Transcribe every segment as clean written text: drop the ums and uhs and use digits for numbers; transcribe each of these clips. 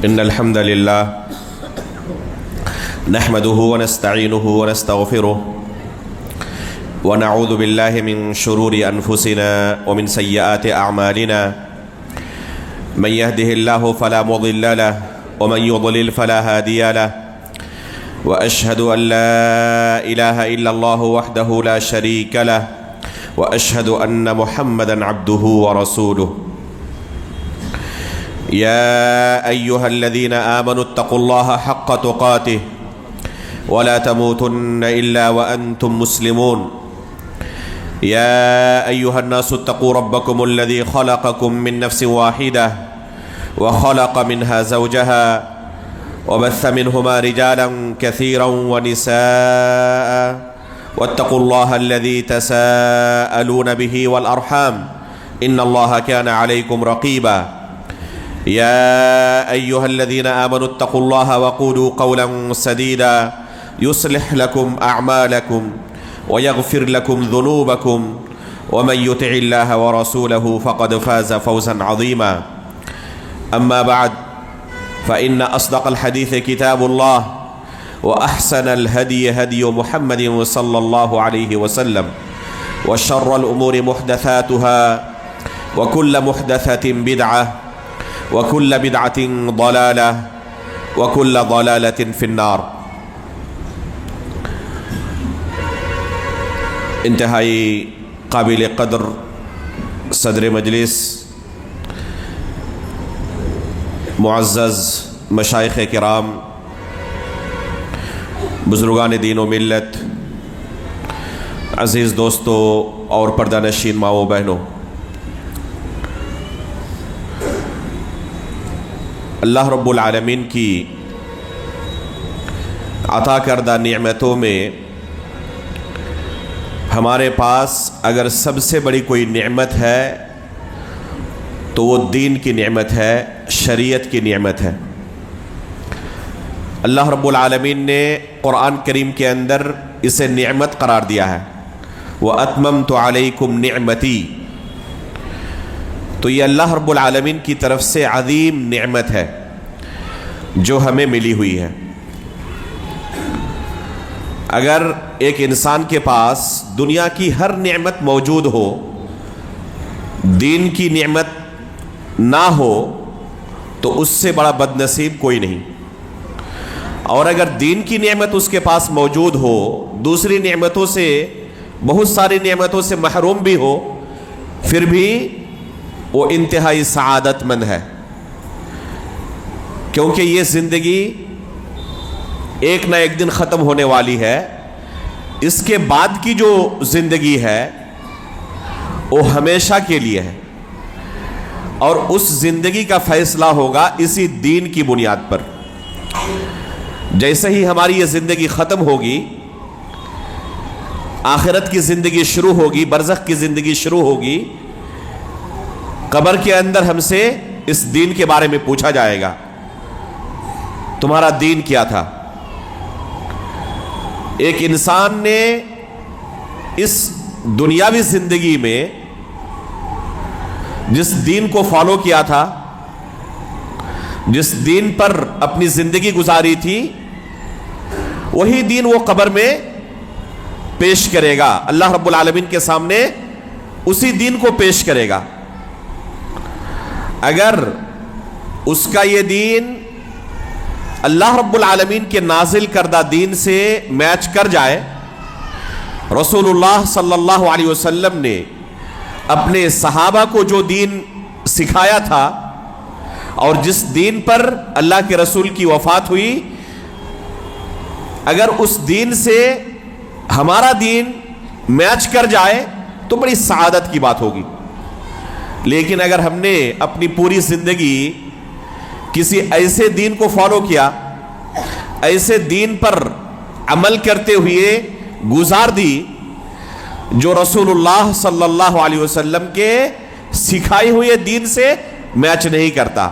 إن الحمد لله نحمده ونستعينه ونستغفره ونعوذ بالله من شرور أنفسنا ومن سيئات أعمالنا من يهده الله فلا مضل له ومن يضلل فلا هادي له وأشهد أن لا إله إلا الله وحده لا شريك له وأشهد أن محمدًا عبده ورسوله يا أيها الذين آمنوا اتقوا الله حق تقاته ولا تموتن إلا وأنتم مسلمون يا أيها الناس اتقوا ربكم الذي خلقكم من نفس واحدة وخلق منها زوجها وبث منهما رجالا كثيرا ونساء واتقوا الله الذي تساءلون به والأرحام إن الله كان عليكم رقيبا يا أيها الذين آمنوا اتقوا الله وقولوا قولا سديدا يصلح لكم أعمالكم ويغفر لكم ذنوبكم ومن يطع الله ورسوله فقد فاز فوزا عظيما أما بعد فإن أصدق الحديث كتاب الله وأحسن الهدي هدي محمد صلى الله عليه وسلم وشر الأمور محدثاتها وكل محدثة بدعة وكل بدعة ضلالة وكل ضلالة في النار. انتہائی قابل قدر صدر مجلس، معزز مشائخ کرام، بزرگان دین و ملت، عزیز دوستو اور پردہ نشین ماؤں بہنوں، اللہ رب العالمین کی عطا کردہ نعمتوں میں ہمارے پاس اگر سب سے بڑی کوئی نعمت ہے تو وہ دین کی نعمت ہے، شریعت کی نعمت ہے۔ اللہ رب العالمین نے قرآن کریم کے اندر اسے نعمت قرار دیا ہے، وَأَتْمَمْتُ عَلَيْكُمْ نِعْمَتِي، تو یہ اللہ رب العالمین کی طرف سے عظیم نعمت ہے جو ہمیں ملی ہوئی ہے۔ اگر ایک انسان کے پاس دنیا کی ہر نعمت موجود ہو، دین کی نعمت نہ ہو تو اس سے بڑا بد نصیب کوئی نہیں، اور اگر دین کی نعمت اس کے پاس موجود ہو، دوسری نعمتوں سے، بہت ساری نعمتوں سے محروم بھی ہو، پھر بھی وہ انتہائی سعادت مند ہے، کیونکہ یہ زندگی ایک نہ ایک دن ختم ہونے والی ہے۔ اس کے بعد کی جو زندگی ہے وہ ہمیشہ کے لیے ہے، اور اس زندگی کا فیصلہ ہوگا اسی دین کی بنیاد پر۔ جیسے ہی ہماری یہ زندگی ختم ہوگی، آخرت کی زندگی شروع ہوگی، برزخ کی زندگی شروع ہوگی، قبر کے اندر ہم سے اس دین کے بارے میں پوچھا جائے گا، تمہارا دین کیا تھا؟ ایک انسان نے اس دنیاوی زندگی میں جس دین کو فالو کیا تھا، جس دین پر اپنی زندگی گزاری تھی، وہی دین وہ قبر میں پیش کرے گا، اللہ رب العالمین کے سامنے اسی دین کو پیش کرے گا۔ اگر اس کا یہ دین اللہ رب العالمین کے نازل کردہ دین سے میچ کر جائے، رسول اللہ صلی اللہ علیہ وسلم نے اپنے صحابہ کو جو دین سکھایا تھا اور جس دین پر اللہ کے رسول کی وفات ہوئی، اگر اس دین سے ہمارا دین میچ کر جائے تو بڑی سعادت کی بات ہوگی۔ لیکن اگر ہم نے اپنی پوری زندگی کسی ایسے دین کو فالو کیا، ایسے دین پر عمل کرتے ہوئے گزار دی جو رسول اللہ صلی اللہ علیہ وسلم کے سکھائے ہوئے دین سے میچ نہیں کرتا،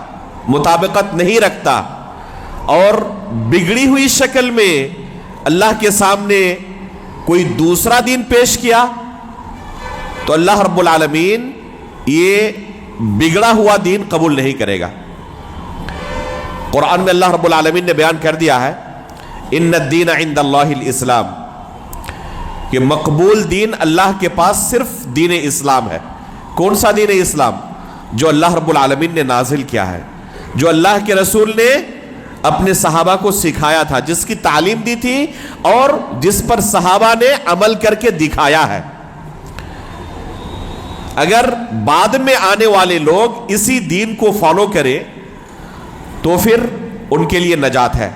مطابقت نہیں رکھتا، اور بگڑی ہوئی شکل میں اللہ کے سامنے کوئی دوسرا دین پیش کیا، تو اللہ رب العالمین یہ بگڑا ہوا دین قبول نہیں کرے گا۔ قرآن میں اللہ رب العالمین نے بیان کر دیا ہے ان الدین عند اللہ الاسلام، کہ مقبول دین اللہ کے پاس صرف دین اسلام ہے۔ کون سا دین اسلام؟ جو اللہ رب العالمین نے نازل کیا ہے، جو اللہ کے رسول نے اپنے صحابہ کو سکھایا تھا، جس کی تعلیم دی تھی اور جس پر صحابہ نے عمل کر کے دکھایا ہے۔ اگر بعد میں آنے والے لوگ اسی دین کو فالو کریں تو پھر ان کے لیے نجات ہے۔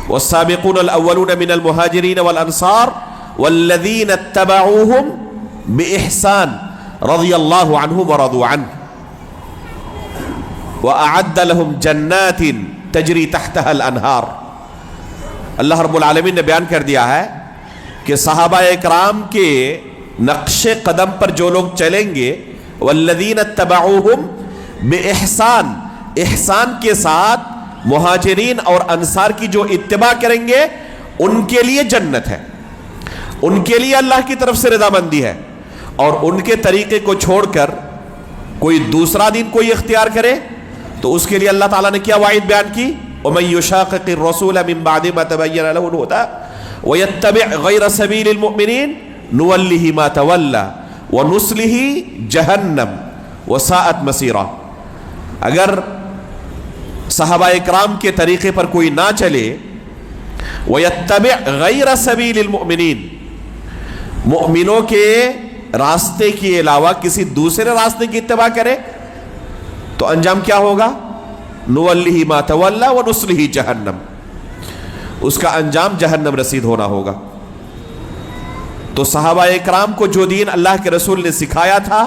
والسابقون الاولون من المہاجرین والانصار والذین اتبعوہم بإحسان رضی اللہ عنہم ورضوا عنہ وأعد لهم جنات تجری تحتها الانہار۔ اللہ رب العالمین نے بیان کر دیا ہے کہ صحابہ اکرام کے نقش قدم پر جو لوگ چلیں گے، والذین اتبعوہم بإحسان، احسان کے ساتھ مہاجرین اور انصار کی جو اتباع کریں گے ان کے لیے جنت ہے، ان کے لیے اللہ کی طرف سے رضامندی ہے۔ اور ان کے طریقے کو چھوڑ کر کوئی دوسرا دین کوئی اختیار کرے تو اس کے لیے اللہ تعالیٰ نے کیا وعید بیان کی؟ وَمَن يُشَاقِقِ الرَّسُولَ مِن بَعْدِ مَا تَبَيَّنَ لَهُ الْهُدَىٰ وَيَتَّبِعْ غَيْرَ سَبِيلِ الْمُؤْمِنِينَ نُوَلِّهِ مَا تَوَلَّىٰ وَنُصْلِهِ جَهَنَّمَ وَسَاءَتْ مَصِيرًا۔ اگر صحابہ اکرام کے طریقے پر کوئی نہ چلے، وَيَتَّبِعْ غَيْرَ سَبِيلِ الْمُؤْمِنِينَ، مؤمنوں کے راستے کے علاوہ کسی دوسرے راستے کی اتباع کرے تو انجام کیا ہوگا؟ نُوَلِّهِ مَا تَوَلَّىٰ وَنُصْلِهِ جَهَنَّمَ، اس کا انجام جہنم رسید ہونا ہوگا۔ تو صحابہ اکرام کو جو دین اللہ کے رسول نے سکھایا تھا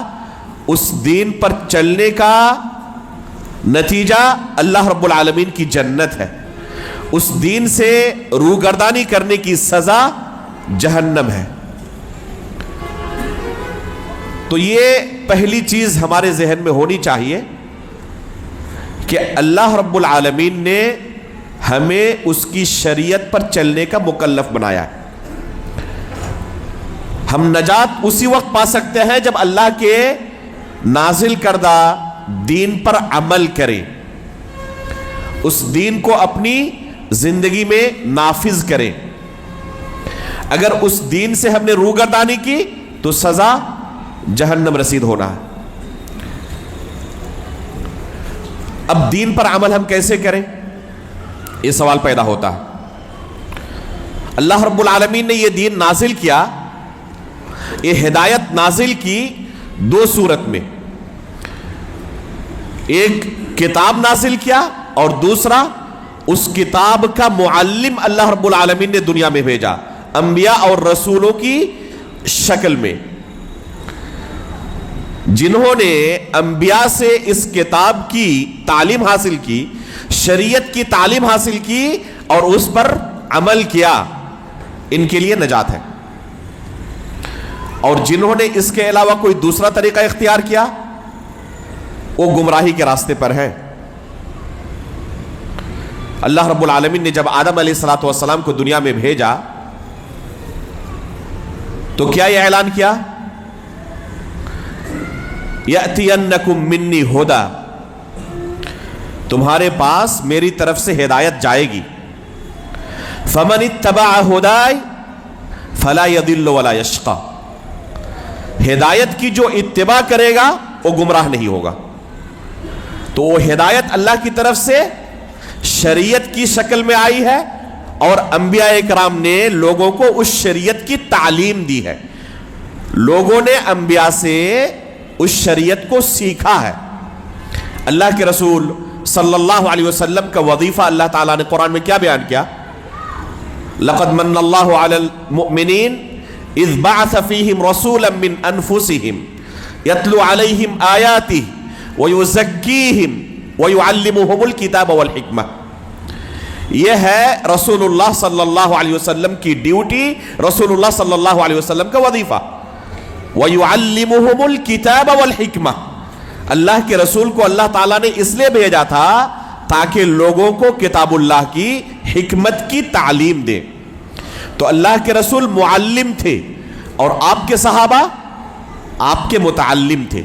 اس دین پر چلنے کا نتیجہ اللہ رب العالمین کی جنت ہے، اس دین سے روگردانی کرنے کی سزا جہنم ہے۔ تو یہ پہلی چیز ہمارے ذہن میں ہونی چاہیے کہ اللہ رب العالمین نے ہمیں اس کی شریعت پر چلنے کا مکلف بنایا ہے۔ ہم نجات اسی وقت پا سکتے ہیں جب اللہ کے نازل کردہ دین پر عمل کریں، اس دین کو اپنی زندگی میں نافذ کریں۔ اگر اس دین سے ہم نے روگردانی کی تو سزا جہنم رسید ہونا ہے۔ اب دین پر عمل ہم کیسے کریں؟ یہ سوال پیدا ہوتا ہے۔ اللہ رب العالمین نے یہ دین نازل کیا، یہ ہدایت نازل کی دو صورت میں، ایک کتاب نازل کیا اور دوسرا اس کتاب کا معلم اللہ رب العالمین نے دنیا میں بھیجا، انبیاء اور رسولوں کی شکل میں، جنہوں نے انبیاء سے اس کتاب کی تعلیم حاصل کی، شریعت کی تعلیم حاصل کی اور اس پر عمل کیا، ان کے لیے نجات ہے۔ اور جنہوں نے اس کے علاوہ کوئی دوسرا طریقہ اختیار کیا وہ گمراہی کے راستے پر ہے۔ اللہ رب العالمین نے جب آدم علیہ السلام کو دنیا میں بھیجا تو کیا یہ اعلان کیا؟ یأتینکم منی ھدی، تمہارے پاس میری طرف سے ہدایت جائے گی، فمن اتبع ھدی فلا یضل ولا یشقی، ہدایت کی جو اتباع کرے گا وہ گمراہ نہیں ہوگا۔ تو وہ ہدایت اللہ کی طرف سے شریعت کی شکل میں آئی ہے اور انبیاء کرام نے لوگوں کو اس شریعت کی تعلیم دی ہے، لوگوں نے انبیاء سے اس شریعت کو سیکھا ہے۔ اللہ کے رسول صلی اللہ علیہ وسلم کا وظیفہ اللہ تعالیٰ نے قرآن میں کیا بیان کیا؟ لقد من اللہ علی المؤمنین اذ بعث فیہم رسولا من انفسہم یتلو علیہم آیاتہ ویزکیہم ویعلمہم الکتاب والحکمہ۔ یہ ہے رسول اللہ صلی اللہ علیہ وسلم کی ڈیوٹی، رسول اللہ صلی اللہ علیہ وسلم کا وظیفہ۔ وَيُعَلِّمُهُمُ الْكِتَابَ وَالْحِكْمَةِ، اللہ کے رسول کو اللہ تعالیٰ نے اس لیے بھیجا تھا تاکہ لوگوں کو کتاب اللہ کی حکمت کی تعلیم دے۔ تو اللہ کے رسول معلم تھے اور آپ کے صحابہ آپ کے متعلم تھے،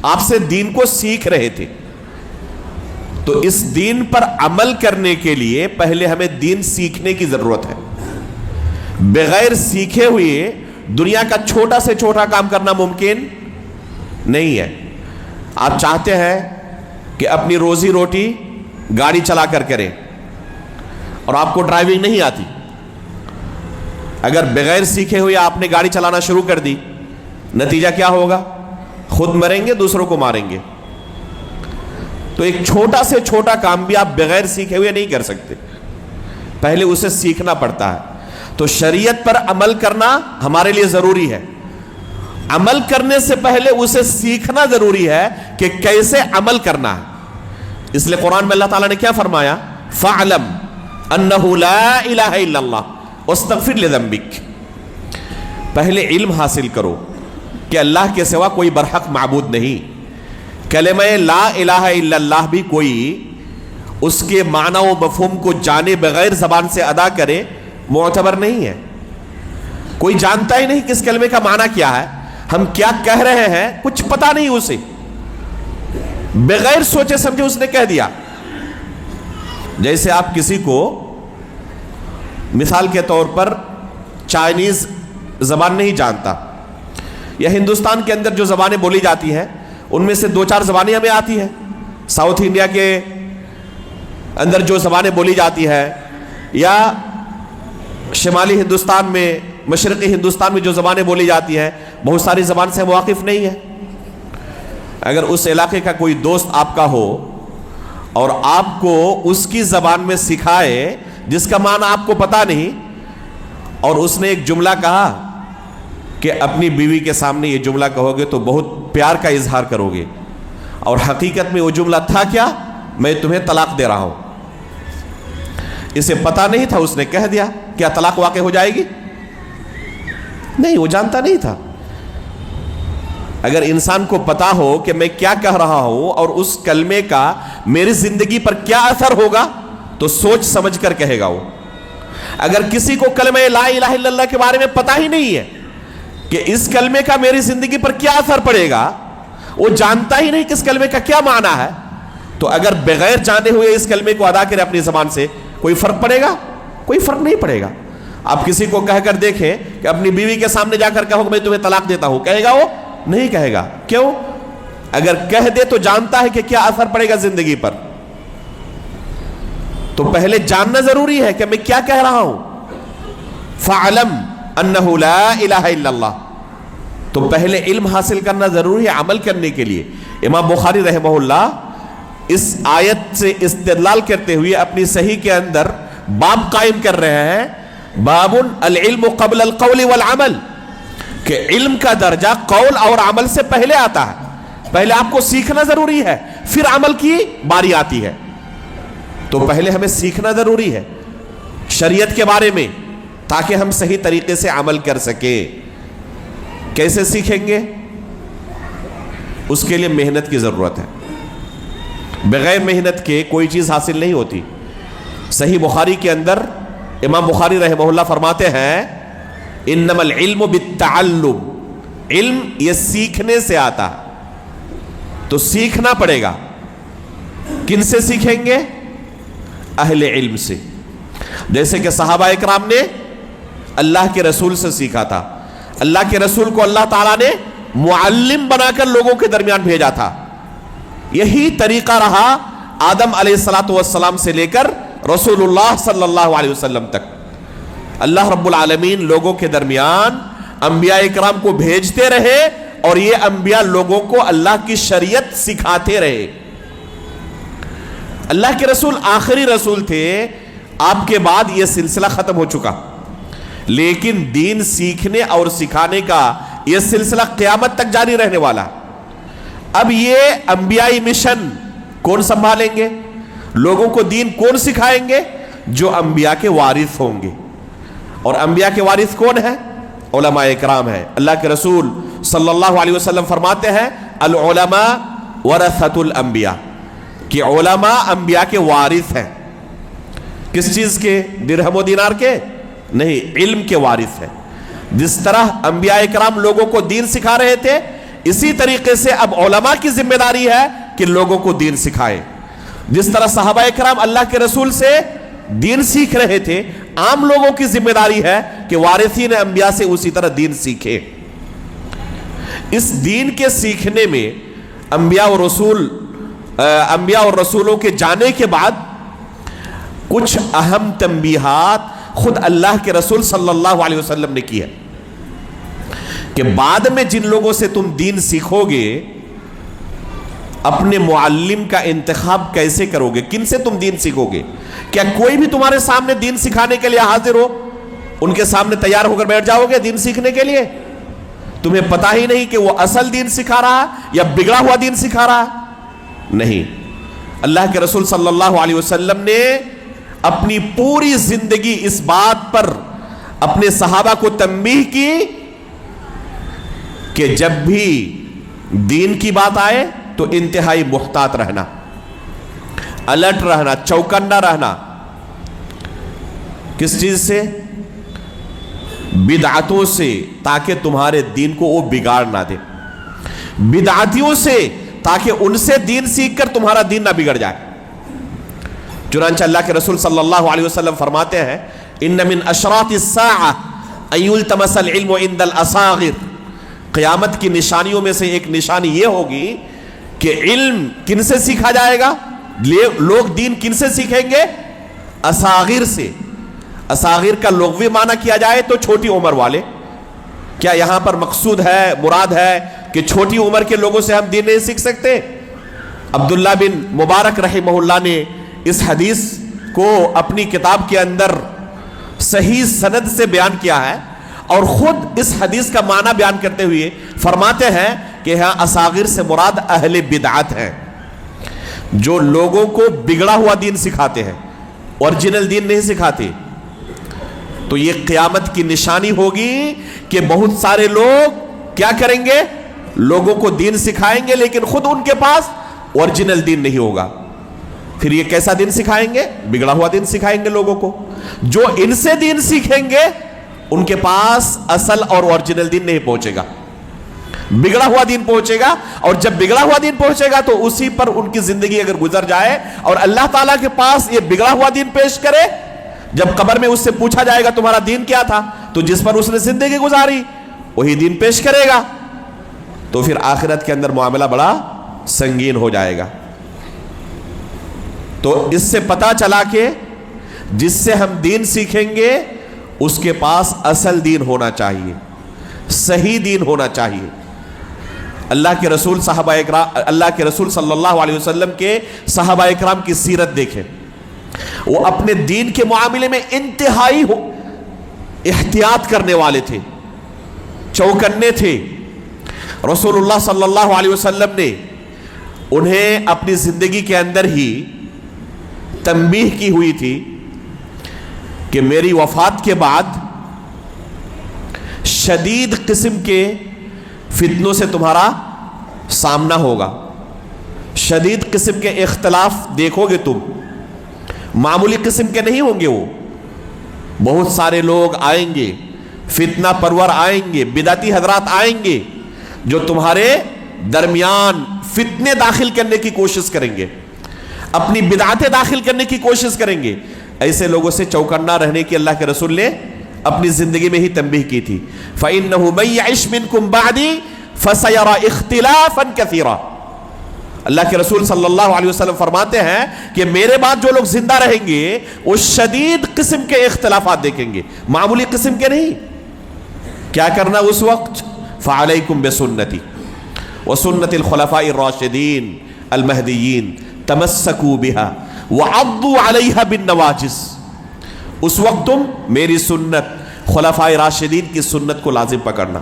آپ سے دین کو سیکھ رہے تھے۔ تو تو اس دین پر عمل کرنے کے لیے پہلے ہمیں دین سیکھنے کی ضرورت ہے. بغیر سیکھے ہوئے دنیا کا چھوٹا سے چھوٹا کام کرنا ممکن نہیں ہے. آپ چاہتے ہیں کہ اپنی روزی روٹی گاڑی چلا کر کریں اور آپ کو ڈرائیونگ نہیں آتی. اگر بغیر سیکھے ہوئے آپ نے گاڑی چلانا شروع کر دی, نتیجہ کیا ہوگا؟ خود مریں گے, دوسروں کو ماریں گے. تو ایک چھوٹا سے چھوٹا کام بھی آپ بغیر سیکھے ہوئے نہیں کر سکتے, پہلے اسے سیکھنا پڑتا ہے. تو شریعت پر عمل کرنا ہمارے لیے ضروری ہے. عمل کرنے سے پہلے اسے سیکھنا ضروری ہے کہ کیسے عمل کرنا ہے. اس لیے قرآن میں اللہ تعالیٰ نے کیا فرمایا؟ فَعْلَمْ أَنَّهُ لَا إِلَهَ إِلَّا اللَّهُ وَاسْتَغْفِرْ لِذَنبِكَ. پہلے علم حاصل کرو کہ اللہ کے سوا کوئی برحق معبود نہیں. کلمہ لا الہ الا اللہ بھی کوئی اس کے معنی و مفہوم کو جانے بغیر زبان سے ادا کرے معتبر نہیں ہے. کوئی جانتا ہی نہیں کہ اس کلمے کا معنی کیا ہے, ہم کیا کہہ رہے ہیں کچھ پتا نہیں اسے, بغیر سوچے سمجھے اس نے کہہ دیا. جیسے آپ کسی کو مثال کے طور پر چائنیز زبان نہیں جانتا, یا ہندوستان کے اندر جو زبانیں بولی جاتی ہیں ان میں سے 2-4 زبانیں ہمیں آتی ہیں. ساؤتھ انڈیا کے اندر جو زبانیں بولی جاتی ہیں, یا شمالی ہندوستان میں, مشرقی ہندوستان میں جو زبانیں بولی جاتی ہیں, بہت ساری زبان سے ہم واقف نہیں ہیں. اگر اس علاقے کا کوئی دوست آپ کا ہو اور آپ کو اس کی زبان میں سکھائے جس کا معنی آپ کو پتا نہیں, اور اس نے ایک جملہ کہا کہ اپنی بیوی کے سامنے یہ جملہ کہو گے تو بہت پیار کا اظہار کرو گے, اور حقیقت میں وہ جملہ تھا کیا؟ میں تمہیں طلاق دے رہا ہوں. اسے پتا نہیں تھا, اس نے کہہ دیا. کیا طلاق واقع ہو جائے گی؟ نہیں, وہ جانتا نہیں تھا. اگر انسان کو پتا ہو کہ میں کیا کہہ رہا ہوں اور اس کلمے کا میری زندگی پر کیا اثر ہوگا تو سوچ سمجھ کر کہے گا وہ. اگر کسی کو کلمہ لا الہ الا اللہ کے بارے میں پتا ہی نہیں ہے کہ اس کلمے کا میری زندگی پر کیا اثر پڑے گا, وہ جانتا ہی نہیں کہ اس کلمے کا کیا معنی ہے, تو اگر بغیر جانے ہوئے اس کلمے کو ادا کرے اپنی زبان سے, کوئی فرق پڑے گا؟ کوئی فرق نہیں پڑے گا. آپ کسی کو کہہ کر دیکھیں کہ اپنی بیوی کے سامنے جا کر کہو کہ میں تمہیں طلاق دیتا ہوں, کہے گا وہ؟ نہیں کہے گا. کیوں؟ اگر کہہ دے تو جانتا ہے کہ کیا اثر پڑے گا زندگی پر. تو پہلے جاننا ضروری ہے کہ میں کیا کہہ رہا ہوں. فَعْلَمْ أَنَّهُ لَا إِلَهَ إِلَّا اللَّهُ. تو پہلے علم حاصل کرنا ضروری ہے عمل کرنے کے لیے. امام بخاری رحمہ اللہ اس آیت سے استدلال کرتے ہوئے اپنی صحیح کے اندر باب قائم کر رہے ہیں, باب العلم قبل القول والعمل, کہ علم کا درجہ قول اور عمل سے پہلے آتا ہے. پہلے آپ کو سیکھنا ضروری ہے, پھر عمل کی باری آتی ہے. تو پہلے ہمیں سیکھنا ضروری ہے شریعت کے بارے میں, تاکہ ہم صحیح طریقے سے عمل کر سکیں. کیسے سیکھیں گے؟ اس کے لیے محنت کی ضرورت ہے. بغیر محنت کے کوئی چیز حاصل نہیں ہوتی. صحیح بخاری کے اندر امام بخاری رحمہ اللہ فرماتے ہیں انما العلم بالتعلم, علم یہ سیکھنے سے آتا ہے. تو سیکھنا پڑے گا. کن سے سیکھیں گے؟ اہل علم سے. جیسے کہ صحابہ اکرام نے اللہ کے رسول سے سیکھا تھا. اللہ کے رسول کو اللہ تعالیٰ نے معلم بنا کر لوگوں کے درمیان بھیجا تھا. یہی طریقہ رہا آدم علیہ السلام سے لے کر رسول اللہ صلی اللہ علیہ وسلم تک. اللہ رب العالمین لوگوں کے درمیان انبیاء اکرام کو بھیجتے رہے, اور یہ انبیاء لوگوں کو اللہ کی شریعت سکھاتے رہے. اللہ کے رسول آخری رسول تھے, آپ کے بعد یہ سلسلہ ختم ہو چکا, لیکن دین سیکھنے اور سکھانے کا یہ سلسلہ قیامت تک جاری رہنے والا. اب یہ انبیائی مشن کون سنبھالیں گے؟ لوگوں کو دین کون سکھائیں گے؟ جو انبیاء کے وارث ہوں گے. اور انبیاء کے وارث کون ہیں؟ علماء اکرام ہیں. اللہ کے رسول صلی اللہ علیہ وسلم فرماتے ہیں العلماء ورثۃ الانبیاء, کہ علماء انبیاء کے وارث ہیں. کس چیز کے؟ درہم و دینار کے نہیں, علم کے وارث ہیں. جس طرح انبیاء اکرام لوگوں کو دین سکھا رہے تھے, اسی طریقے سے اب علماء کی ذمہ داری ہے کہ لوگوں کو دین سکھائے. جس طرح صحابہ کرام اللہ کے رسول سے دین سیکھ رہے تھے، عام لوگوں کی ذمہ داری ہے کہ وارثین انبیاء سے اسی طرح دین سیکھیں۔ اس دین کے سیکھنے میں انبیاء اور رسولوں کے جانے کے بعد کچھ اہم تنبیہات خود اللہ کے رسول صلی اللہ علیہ وسلم نے کی ہے کہ بعد میں جن لوگوں سے تم دین سیکھو گے، اپنے معلم کا انتخاب کیسے کرو گے، کن سے تم دین سیکھو گے؟ کیا کوئی بھی تمہارے سامنے دین سکھانے کے لیے حاضر ہو، ان کے سامنے تیار ہو کر بیٹھ جاؤ گے دین سیکھنے کے لیے؟ تمہیں پتہ ہی نہیں کہ وہ اصل دین سکھا رہا یا بگڑا ہوا دین سکھا رہا؟ نہیں، اللہ کے رسول صلی اللہ علیہ وسلم نے اپنی پوری زندگی اس بات پر اپنے صحابہ کو تنبیہ کی کہ جب بھی دین کی بات آئے تو انتہائی محتاط رہنا، الرٹ رہنا، چوکنا رہنا۔ کس چیز سے؟ بدعتوں سے، تاکہ تمہارے دین کو وہ بگاڑ نہ دے، بدعتیوں سے تاکہ ان سے دین سیکھ کر تمہارا دین نہ بگڑ جائے۔ چنانچہ اللہ کے رسول صلی اللہ علیہ وسلم فرماتے ہیں ان من اشراط الساعہ ان یلتمس العلم عند الاصاغر، قیامت کی نشانیوں میں سے ایک نشانی یہ ہوگی کہ علم کن سے سیکھا جائے گا؟ لوگ دین کن سے سیکھیں گے؟ اصاغر سے۔ اصاغر کا لغوی معنی کیا جائے تو چھوٹی عمر والے۔ کیا یہاں پر مقصود ہے، مراد ہے کہ چھوٹی عمر کے لوگوں سے ہم دین نہیں سیکھ سکتے؟ عبداللہ بن مبارک رحمہ اللہ نے اس حدیث کو اپنی کتاب کے اندر صحیح سند سے بیان کیا ہے، اور خود اس حدیث کا معنی بیان کرتے ہوئے فرماتے ہیں کہ ہاں اصاغر سے مراد اہل بدعت ہیں، جو لوگوں کو بگڑا ہوا دین سکھاتے ہیں، اوریجنل دین نہیں سکھاتے۔ تو یہ قیامت کی نشانی ہوگی کہ بہت سارے لوگ کیا کریں گے؟ لوگوں کو دین سکھائیں گے، لیکن خود ان کے پاس اوریجنل دین نہیں ہوگا۔ پھر یہ کیسا دین سکھائیں گے؟ بگڑا ہوا دین سکھائیں گے لوگوں کو۔ جو ان سے دین سیکھیں گے ان کے پاس اصل اور اوریجنل دین نہیں پہنچے گا، بگڑا ہوا دین پہنچے گا، اور جب بگڑا ہوا دین پہنچے گا تو اسی پر ان کی زندگی اگر گزر جائے اور اللہ تعالیٰ کے پاس یہ بگڑا ہوا دین پیش کرے، جب قبر میں اس سے پوچھا جائے گا تمہارا دین کیا تھا، تو جس پر اس نے زندگی گزاری وہی دین پیش کرے گا، تو پھر آخرت کے اندر معاملہ بڑا سنگین ہو جائے گا۔ تو اس سے پتہ چلا کہ جس سے ہم دین سیکھیں گے اس کے پاس اصل دین ہونا چاہیے، صحیح دین ہونا چاہیے۔ اللہ کے رسول صلی اللہ علیہ وسلم کے صحابہ اکرام کی سیرت دیکھیں، وہ اپنے دین کے معاملے میں انتہائی احتیاط کرنے والے تھے، چوکنے تھے۔ رسول اللہ صلی اللہ علیہ وسلم نے انہیں اپنی زندگی کے اندر ہی تنبیہ کی ہوئی تھی کہ میری وفات کے بعد شدید قسم کے فتنوں سے تمہارا سامنا ہوگا، شدید قسم کے اختلاف دیکھو گے تم، معمولی قسم کے نہیں ہوں گے، وہ بہت سارے لوگ آئیں گے، فتنہ پرور آئیں گے، بدعتی حضرات آئیں گے جو تمہارے درمیان فتنے داخل کرنے کی کوشش کریں گے، اپنی بدعتیں داخل کرنے کی کوشش کریں گے۔ ایسے لوگوں سے چوکنا رہنے کی اللہ کے رسول نے اپنی زندگی میں ہی تنبیہ کی تھی۔ فَإِنَّهُ مَن يَعِشْ مِنكُم بَعْدِي فَسَيَرَى اخْتِلَافًا كَثِيرًا۔ اللہ کے رسول صلی اللہ علیہ وسلم فرماتے ہیں کہ میرے بعد جو لوگ زندہ رہیں گے وہ شدید قسم کے اختلافات دیکھیں گے، معمولی قسم کے نہیں۔ کیا کرنا اس وقت؟ فَعَلَيْكُمْ بِسُنَّتِي وَسُنَّتِ الْخُلَفَاءِ الرَّاشِدِينَ الْمَهْدِيِّينَ تَمَسَّكُوا بِهَا وَعَضُّوا عَلَيْهَا بِالنَّوَاجِزِ۔ اس وقت تم میری سنت، خلفائے راشدین کی سنت کو لازم پکڑنا،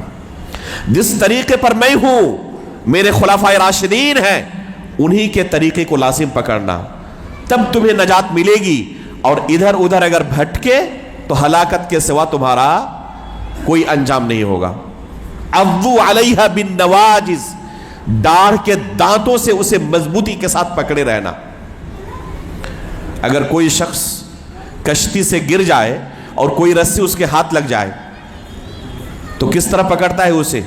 جس طریقے پر میں ہوں میرے خلفائے راشدین ہیں انہی کے طریقے کو لازم پکڑنا، تب تمہیں نجات ملے گی، اور ادھر ادھر اگر بھٹکے تو ہلاکت کے سوا تمہارا کوئی انجام نہیں ہوگا۔ عضوا علیہا بالنواجز، ڈاڑھ کے دانتوں سے اسے مضبوطی کے ساتھ پکڑے رہنا۔ اگر کوئی شخص کشتی سے گر جائے اور کوئی رسی اس کے ہاتھ لگ جائے تو کس طرح پکڑتا ہے اسے؟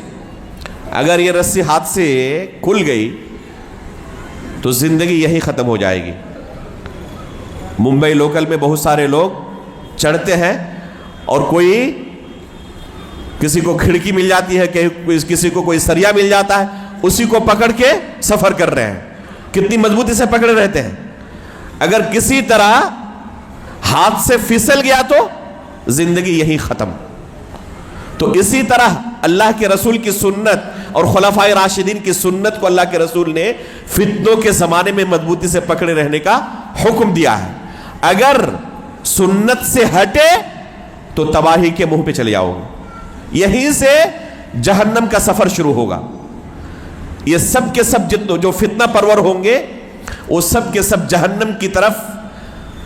اگر یہ رسی ہاتھ سے کھل گئی تو زندگی یہی ختم ہو جائے گی، ممبئی لوکل میں بہت سارے لوگ چڑھتے ہیں اور کوئی کسی کو کھڑکی مل جاتی ہے کہ کسی کو کوئی سریا مل جاتا ہے, اسی کو پکڑ کے سفر کر رہے ہیں. کتنی مضبوطی سے پکڑے رہتے ہیں. اگر کسی طرح ہاتھ سے پھسل گیا تو زندگی یہی ختم. تو اسی طرح اللہ کے رسول کی سنت اور خلفائے راشدین کی سنت کو اللہ کے رسول نے فتنوں کے زمانے میں مضبوطی سے پکڑے رہنے کا حکم دیا ہے. اگر سنت سے ہٹے تو تباہی کے منہ پہ چلے جاؤ گے, یہیں سے جہنم کا سفر شروع ہوگا. یہ سب کے سب جو فتنہ پرور ہوں گے وہ سب کے سب جہنم کی طرف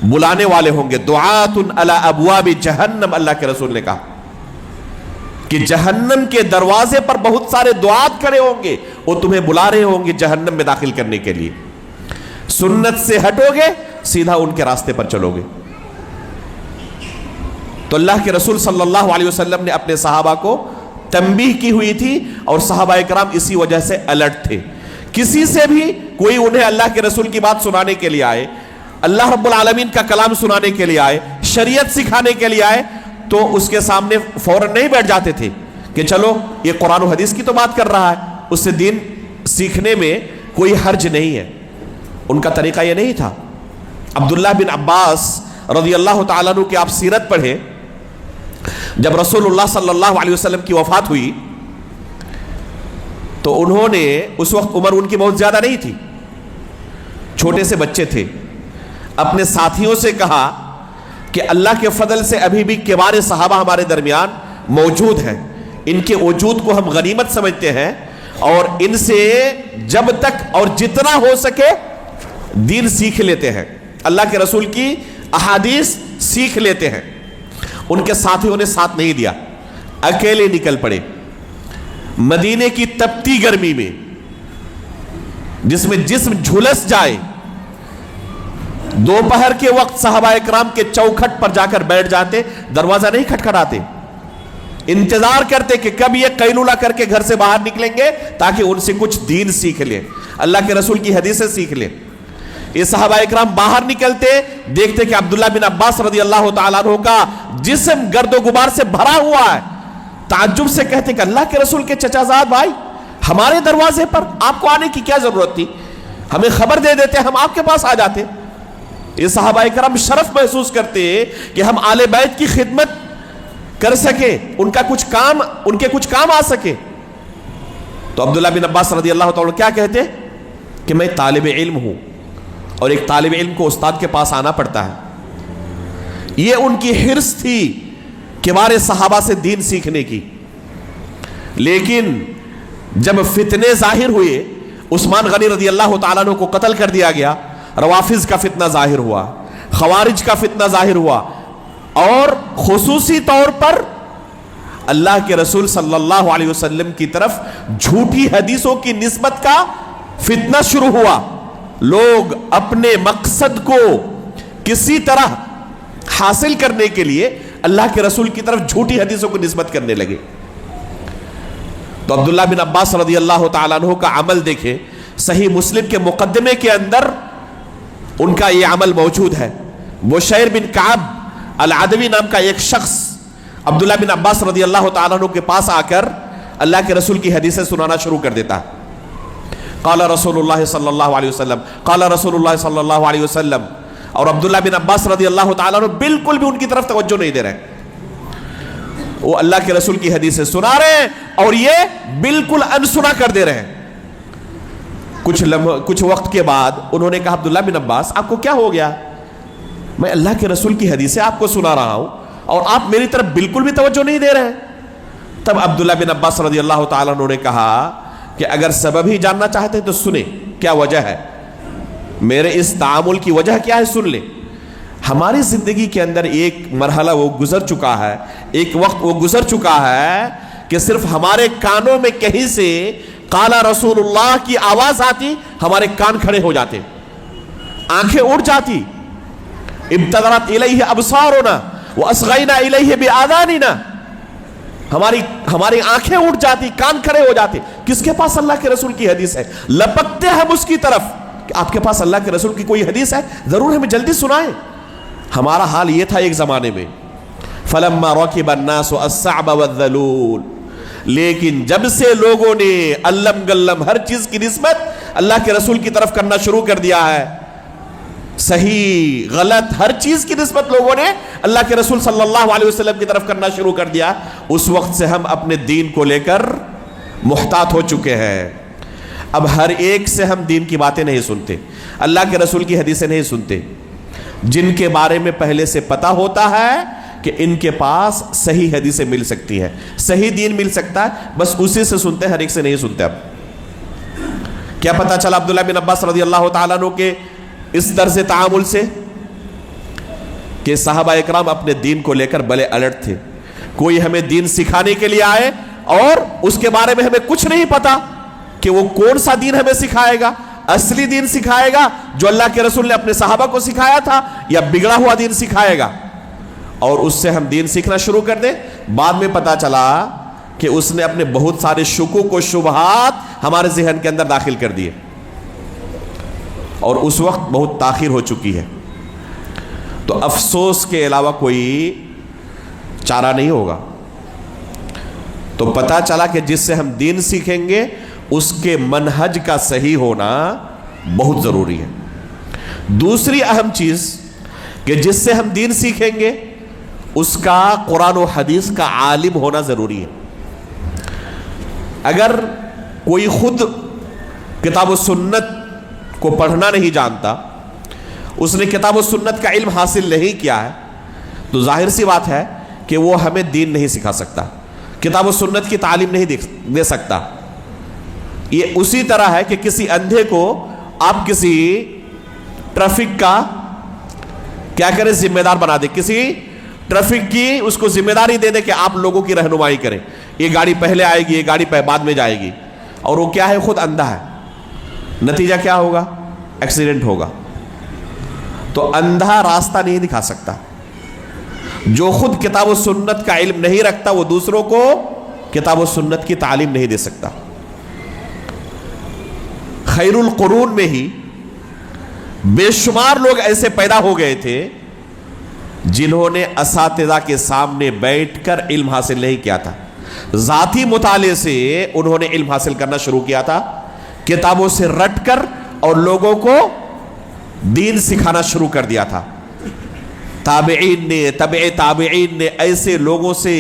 بلانے والے ہوں گے. دعات علی ابواب جہنم, اللہ کے رسول نے کہا کہ جہنم کے دروازے پر بہت سارے دعات کھڑے ہوں گے, وہ تمہیں بلا رہے ہوں گے جہنم میں داخل کرنے کے لیے. سنت سے ہٹو گے سیدھا ان کے راستے پر چلو گے. تو اللہ کے رسول صلی اللہ علیہ وسلم نے اپنے صحابہ کو تنبیہ کی ہوئی تھی اور صحابہ اکرام اسی وجہ سے الرٹ تھے. کسی سے بھی کوئی انہیں اللہ کے رسول کی بات سنانے کے لیے آئے, اللہ رب العالمین کا کلام سنانے کے لیے آئے, شریعت سکھانے کے لیے آئے, تو اس کے سامنے فوراً نہیں بیٹھ جاتے تھے کہ چلو یہ قرآن و حدیث کی تو بات کر رہا ہے, اس سے دین سیکھنے میں کوئی حرج نہیں ہے. ان کا طریقہ یہ نہیں تھا. عبداللہ بن عباس رضی اللہ تعالیٰ عنہ کی آپ سیرت پڑھیں, جب رسول اللہ صلی اللہ علیہ وسلم کی وفات ہوئی تو انہوں نے, اس وقت عمر ان کی بہت زیادہ نہیں تھی, چھوٹے سے بچے تھے, اپنے ساتھیوں سے کہا کہ اللہ کے فضل سے ابھی بھی کبار صحابہ ہمارے درمیان موجود ہیں, ان کے وجود کو ہم غنیمت سمجھتے ہیں اور ان سے جب تک اور جتنا ہو سکے دین سیکھ لیتے ہیں, اللہ کے رسول کی احادیث سیکھ لیتے ہیں. ان کے ساتھیوں نے ساتھ نہیں دیا, اکیلے نکل پڑے مدینے کی تپتی گرمی میں جس میں جسم جھلس جائے. دوپہر کے وقت صحابہ اکرام کے چوکھٹ پر جا کر بیٹھ جاتے, دروازہ نہیں کھٹکھٹاتے, انتظار کرتے کہ کب یہ قیلولہ کر کے گھر سے باہر نکلیں گے تاکہ ان سے کچھ دین سیکھ لیں, اللہ کے رسول کی حدیثیں سیکھ لیں. یہ صحابہ اکرام باہر نکلتے, دیکھتے کہ عبداللہ بن عباس رضی اللہ تعالیٰ عنہ کا جسم گرد و غبار سے بھرا ہوا ہے. تعجب سے کہتے کہ اللہ کے رسول کے چچا زاد بھائی, ہمارے دروازے پر آپ کو آنے کی کیا ضرورت تھی, ہمیں خبر دے دیتے ہم آپ کے پاس آ جاتے. یہ صحابہ اکرام شرف محسوس کرتے کہ ہم آل بیت کی خدمت کر سکے, ان کے کچھ کام آ سکے. تو عبداللہ بن عباس رضی اللہ تعالیٰ کیا کہتے کہ میں طالب علم ہوں اور ایک طالب علم کو استاد کے پاس آنا پڑتا ہے. یہ ان کی حرص تھی کبار صحابہ سے دین سیکھنے کی. لیکن جب فتنے ظاہر ہوئے, عثمان غنی رضی اللہ تعالیٰ عنہ کو قتل کر دیا گیا, روافض کا فتنہ ظاہر ہوا, خوارج کا فتنہ ظاہر ہوا, اور خصوصی طور پر اللہ کے رسول صلی اللہ علیہ وسلم کی طرف جھوٹی حدیثوں کی نسبت کا فتنہ شروع ہوا. لوگ اپنے مقصد کو کسی طرح حاصل کرنے کے لیے اللہ کے رسول کی طرف جھوٹی حدیثوں کو نسبت کرنے لگے. تو عبداللہ بن عباس رضی اللہ تعالیٰ عنہ کا عمل دیکھیں, صحیح مسلم کے مقدمے کے اندر ان کا یہ عمل موجود ہے. بشیر بن کعب العدوی نام کا ایک شخص عبداللہ بن عباس رضی اللہ تعالیٰ عنہ کے پاس آ کر اللہ کے رسول کی حدیثیں سنانا شروع کر دیتا ہے. قال رسول اللہ صلی اللہ علیہ وسلم, قال رسول اللہ صلی اللہ علیہ وسلم. اور عبداللہ بن عباس رضی اللہ تعالیٰ عنہ بالکل بھی ان کی طرف توجہ نہیں دے رہے, وہ اللہ کے رسول کی حدیثیں سنا رہے ہیں اور یہ بالکل انسنا کر دے رہے ہیں. کچھ وقت کے بعد انہوں نے کہا, عبداللہ بن عباس آپ کو کیا ہو گیا, میں اللہ کے رسول کی حدیثیں آپ کو سنا رہا ہوں اور آپ میری طرف بالکل بھی توجہ نہیں دے رہے ہیں. تب عبداللہ بن عباس رضی اللہ تعالیٰ عنہ نے کہا کہ اگر سبب ہی جاننا چاہتے ہیں تو سنیں, کیا وجہ ہے, میرے اس تعامل کی وجہ کیا ہے سن لیں. ہماری زندگی کے اندر ایک مرحلہ وہ گزر چکا ہے, ایک وقت وہ گزر چکا ہے کہ صرف ہمارے کانوں میں کہیں سے قال رسول اللہ کی آواز آتی, ہمارے کان کھڑے ہو جاتے, آنکھیں اٹھ جاتی. ابتدرت الیہ ابصارنا واصغینا الیہ بآذاننا, ہماری آنکھیں اٹھ جاتی, کان کھڑے ہو جاتے. کس کے پاس اللہ کے رسول کی حدیث ہے, لپکتے ہم اس کی طرف کہ آپ کے پاس اللہ کے رسول کی کوئی حدیث ہے, ضرور ہمیں جلدی سنائیں. ہمارا حال یہ تھا ایک زمانے میں، فلما رکب الناس الصعب والذلول، لیکن جب سے لوگوں نے علم گلم ہر چیز کی نسبت اللہ کے رسول کی طرف کرنا شروع کر دیا ہے، صحیح غلط ہر چیز کی نسبت لوگوں نے اللہ کے رسول صلی اللہ علیہ وسلم کی طرف کرنا شروع کر دیا، اس وقت سے ہم اپنے دین کو لے کر محتاط ہو چکے ہیں۔ اب ہر ایک سے ہم دین کی باتیں نہیں سنتے، اللہ کے رسول کی حدیثیں نہیں سنتے، جن کے بارے میں پہلے سے پتہ ہوتا ہے کہ ان کے پاس صحیح حدیثیں مل سکتی ہیں، صحیح دین مل سکتا ہے، بس اسی سے سنتے ہیں، ہر ایک سے نہیں سنتے۔ اب کیا پتہ چلا عبداللہ بن عباس رضی اللہ تعالیٰ عنہ کے اس طرز تعامل سے کہ صحابہ اکرام اپنے دین کو لے کر بڑے الرٹ تھے، کوئی ہمیں دین سکھانے کے لیے آئے اور اس کے بارے میں ہمیں کچھ نہیں پتا کہ وہ کون سا دین ہمیں سکھائے گا، اصلی دین سکھائے گا جو اللہ کے رسول نے اپنے صحابہ کو سکھایا تھا، یا بگڑا ہوا دین سکھائے گا، اور اس سے ہم دین سیکھنا شروع کر دیں۔ بعد میں پتا چلا کہ اس نے اپنے بہت سارے شکوک و شبہات ہمارے ذہن کے اندر داخل کر دیے، اور اس وقت بہت تاخیر ہو چکی ہے۔ تو افسوس کے علاوہ کوئی چارہ نہیں ہوگا۔ تو پتا چلا کہ جس سے ہم دین سیکھیں گے اس کے منہج کا صحیح ہونا بہت ضروری ہے۔ دوسری اہم چیز کہ جس سے ہم دین سیکھیں گے اس کا قرآن و حدیث کا عالم ہونا ضروری ہے۔ اگر کوئی خود کتاب و سنت کو پڑھنا نہیں جانتا، اس نے کتاب و سنت کا علم حاصل نہیں کیا ہے، تو ظاہر سی بات ہے کہ وہ ہمیں دین نہیں سکھا سکتا، کتاب و سنت کی تعلیم نہیں دے سکتا۔ یہ اسی طرح ہے کہ کسی اندھے کو آپ کسی ٹریفک کا کیا کریں، ذمہ دار بنا دیں، کسی ٹریفک کی اس کو ذمہ داری دے دیں کہ آپ لوگوں کی رہنمائی کریں، یہ گاڑی پہلے آئے گی، یہ گاڑی بعد میں جائے گی، اور وہ کیا ہے، خود اندھا ہے، نتیجہ کیا ہوگا، ایکسیڈنٹ ہوگا۔ تو اندھا راستہ نہیں دکھا سکتا۔ جو خود کتاب و سنت کا علم نہیں رکھتا وہ دوسروں کو کتاب و سنت کی تعلیم نہیں دے سکتا۔ خیر القرون میں ہی بے شمار لوگ ایسے پیدا ہو گئے تھے جنہوں نے اساتذہ کے سامنے بیٹھ کر علم حاصل نہیں کیا تھا، ذاتی مطالعے سے انہوں نے علم حاصل کرنا شروع کیا تھا، کتابوں سے رٹ کر اور لوگوں کو دین سکھانا شروع کر دیا تھا۔ تابعین نے، تبع تابعین نے ایسے لوگوں سے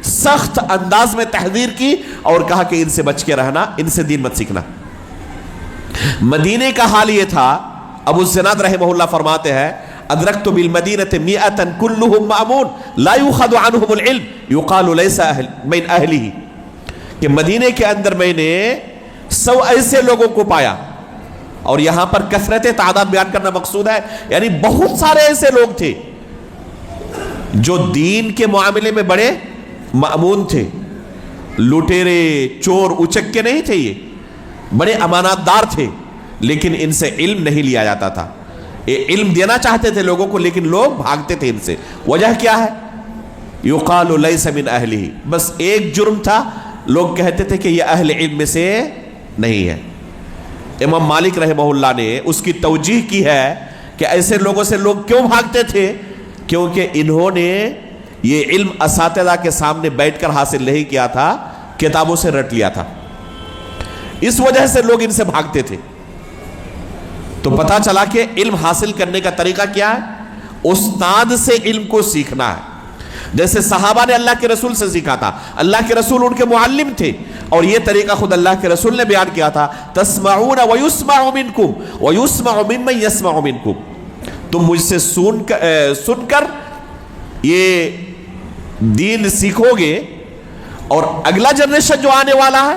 سخت انداز میں تحذیر کی اور کہا کہ ان سے بچ کے رہنا، ان سے دین مت سیکھنا۔ مدینے کا حال یہ تھا، ابو الزناد رحمہ اللہ فرماتے ہیں ادرکت بالمدینۃ مئۃ کلہم مأمون لا یؤخذ عنہم العلم یقال لیس من اہلہ، کہ مدینے کے اندر میں نے 100 ایسے لوگوں کو پایا، اور یہاں پر کثرت تعداد بیان کرنا مقصود ہے، یعنی بہت سارے ایسے لوگ تھے جو دین کے معاملے میں بڑے مأمون تھے، لٹیرے چور اچکے نہیں تھے، یہ بڑے امانات دار تھے، لیکن ان سے علم نہیں لیا جاتا تھا۔ یہ علم دینا چاہتے تھے لوگوں کو، لیکن لوگ بھاگتے تھے ان سے۔ وجہ کیا ہے؟ یقال لیس من اہلہ، بس ایک جرم تھا، لوگ کہتے تھے کہ یہ اہل علم میں سے نہیں ہے۔ امام مالک رحمہ اللہ نے اس کی توجیہ کی ہے کہ ایسے لوگوں سے لوگ کیوں بھاگتے تھے، کیونکہ انہوں نے یہ علم اساتذہ کے سامنے بیٹھ کر حاصل نہیں کیا تھا، کتابوں سے رٹ لیا تھا، اس وجہ سے لوگ ان سے بھاگتے تھے۔ تو پتہ چلا کہ علم حاصل کرنے کا طریقہ کیا ہے، استاد سے علم کو سیکھنا ہے۔ جیسے صحابہ نے اللہ کے رسول سے سیکھا تھا، اللہ کے رسول ان کے معلم تھے، اور یہ طریقہ خود اللہ کے رسول نے بیان کیا تھا، تسمعون ویسمع منکم ویسمع ممن یسمع منکم، تم مجھ سے سن کر یہ دین سیکھو گے، اور اگلا جنریشن جو آنے والا ہے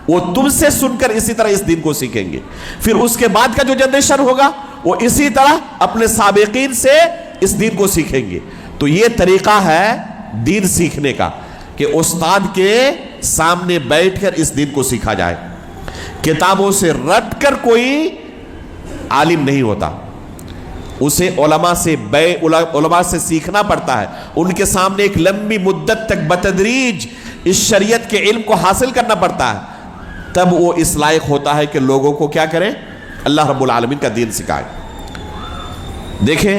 وہ تم سے سن کر اسی طرح اس دین کو سیکھیں گے، پھر اس کے بعد کا جو جنریشن ہوگا وہ اسی طرح اپنے سابقین سے اس دین کو سیکھیں گے۔ تو یہ طریقہ ہے دین سیکھنے کا، کہ استاد کے سامنے بیٹھ کر اس دین کو سیکھا جائے۔ کتابوں سے رٹ کر کوئی عالم نہیں ہوتا، اسے علماء سے سیکھنا پڑتا ہے، ان کے سامنے ایک لمبی مدت تک بتدریج اس شریعت کے علم کو حاصل کرنا پڑتا ہے، تب وہ اس لائق ہوتا ہے کہ لوگوں کو کیا کریں، اللہ رب العالمین کا دین سکھائے۔ دیکھیں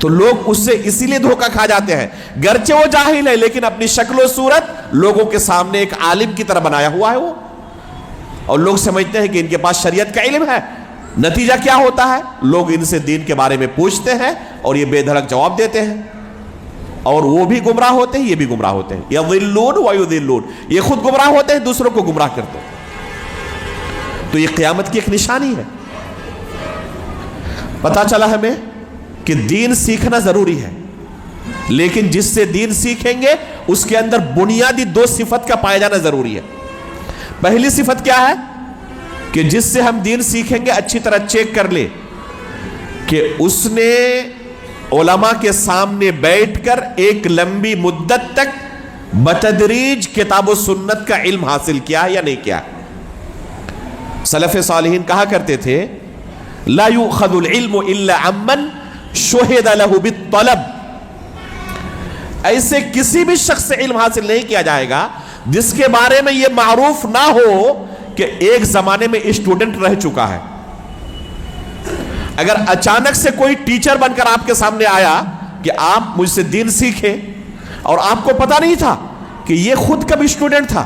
تو لوگ اس سے اسی لیے دھوکہ کھا جاتے ہیں، گرچہ وہ جاہل ہے لیکن اپنی شکل و صورت لوگوں کے سامنے ایک عالم کی طرح بنایا ہوا ہے وہ، اور لوگ سمجھتے ہیں کہ ان کے پاس شریعت کا علم ہے۔ نتیجہ کیا ہوتا ہے؟ لوگ ان سے دین کے بارے میں پوچھتے ہیں اور یہ بے دھڑک جواب دیتے ہیں، اور وہ بھی گمراہ ہوتے ہیں، یہ بھی گمراہ ہوتے ہیں۔ یضلون ویضلون، یہ خود گمراہ ہوتے ہیں، دوسروں کو گمراہ کرتے ہیں۔ تو یہ قیامت کی ایک نشانی ہے۔ پتہ چلا ہمیں کہ دین سیکھنا ضروری ہے، لیکن جس سے دین سیکھیں گے اس کے اندر بنیادی دو صفت کا پایا جانا ضروری ہے۔ پہلی صفت کیا ہے؟ کہ جس سے ہم دین سیکھیں گے اچھی طرح چیک کر لے کہ اس نے علماء کے سامنے بیٹھ کر ایک لمبی مدت تک بتدریج کتاب و سنت کا علم حاصل کیا یا نہیں کیا۔ سلف صالحین کہا کرتے تھے لا یؤخذ العلم الا عمن شہد له بالطلب، ایسے کسی بھی شخص سے علم حاصل نہیں کیا جائے گا جس کے بارے میں یہ معروف نہ ہو کہ ایک زمانے میں اسٹوڈنٹ رہ چکا ہے۔ اگر اچانک سے کوئی ٹیچر بن کر آپ کے سامنے آیا کہ آپ مجھ سے دین سیکھیں، اور آپ کو پتا نہیں تھا کہ یہ خود کب اسٹوڈنٹ تھا،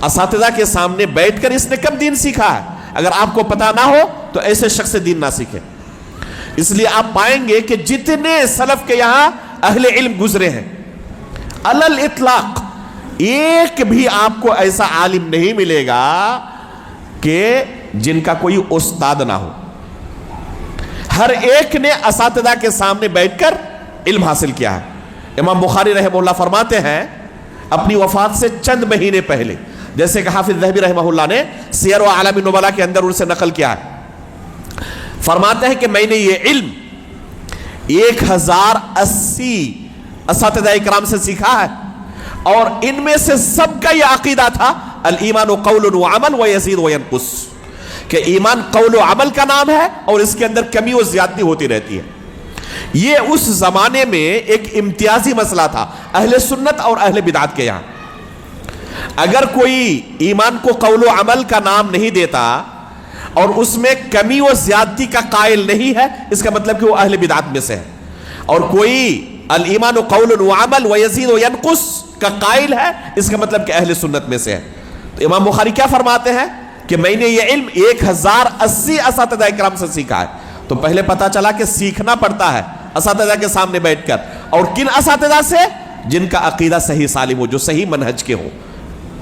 اساتذہ کے سامنے بیٹھ کر اس نے کب دین سیکھا ہے، اگر آپ کو پتا نہ ہو تو ایسے شخص سے دین نہ سیکھیں۔ اس لیے آپ پائیں گے کہ جتنے سلف کے یہاں اہل علم گزرے ہیں، علی الاطلاق ایک بھی آپ کو ایسا عالم نہیں ملے گا کہ جن کا کوئی استاد نہ ہو۔ ہر ایک نے اساتذہ کے سامنے بیٹھ کر علم حاصل کیا ہے۔ امام بخاری رحمہ اللہ فرماتے ہیں اپنی وفات سے چند مہینے پہلے، جیسے کہ حافظ ذہبی رحمہ اللہ نے سیر و اعلام النبلاء کے اندر ان سے نقل کیا ہے، فرماتے ہیں کہ میں نے یہ علم 1080 اساتذہ اکرام سے سیکھا ہے، اور ان میں سے سب کا یہ عقیدہ تھا الایمان قول و عمل ویزید وینقص، کہ ایمان قول و عمل کا نام ہے اور اس کے اندر کمی و زیادتی ہوتی رہتی ہے۔ یہ اس زمانے میں ایک امتیازی مسئلہ تھا اہل سنت اور اہل بدعت کے یہاں۔ اگر کوئی ایمان کو قول و عمل کا نام نہیں دیتا اور اس میں کمی و زیادتی کا قائل نہیں ہے، اس کا مطلب کہ وہ اہل بدعت میں سے ہے، اور کوئی الایمان قول و عمل ویزید وینقص کا قائل ہے، اس کا مطلب کہ اہل سنت میں سے ہے۔ تو امام بخاری کیا فرماتے ہیں کہ میں نے یہ علم 1080 اساتذہ اکرام سے سیکھا ہے۔ تو پہلے پتا چلا کہ سیکھنا پڑتا ہے اساتذہ کے سامنے بیٹھ کر، اور کن اساتذہ سے؟ جن کا عقیدہ صحیح سالم ہو، جو صحیح منہج کے ہو۔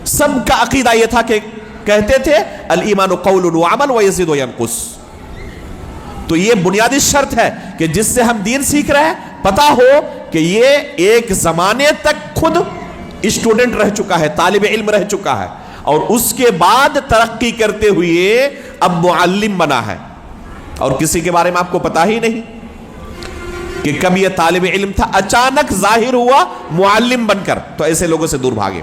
سب کا عقیدہ یہ تھا کہ کہتے تھے الایمان قول و عمل ویزید وینقص۔ تو یہ بنیادی شرط ہے کہ جس سے ہم دین سیکھ رہے ہیں پتا ہو کہ یہ ایک زمانے تک خود اسٹوڈنٹ رہ چکا ہے، طالب علم رہ چکا ہے، اور اس کے بعد ترقی کرتے ہوئے اب معلم بنا ہے، اور کسی کے بارے میں آپ کو پتا ہی نہیں کہ کب یہ طالب علم تھا، اچانک ظاہر ہوا معلم بن کر۔ تو ایسے لوگوں سے دور بھاگے۔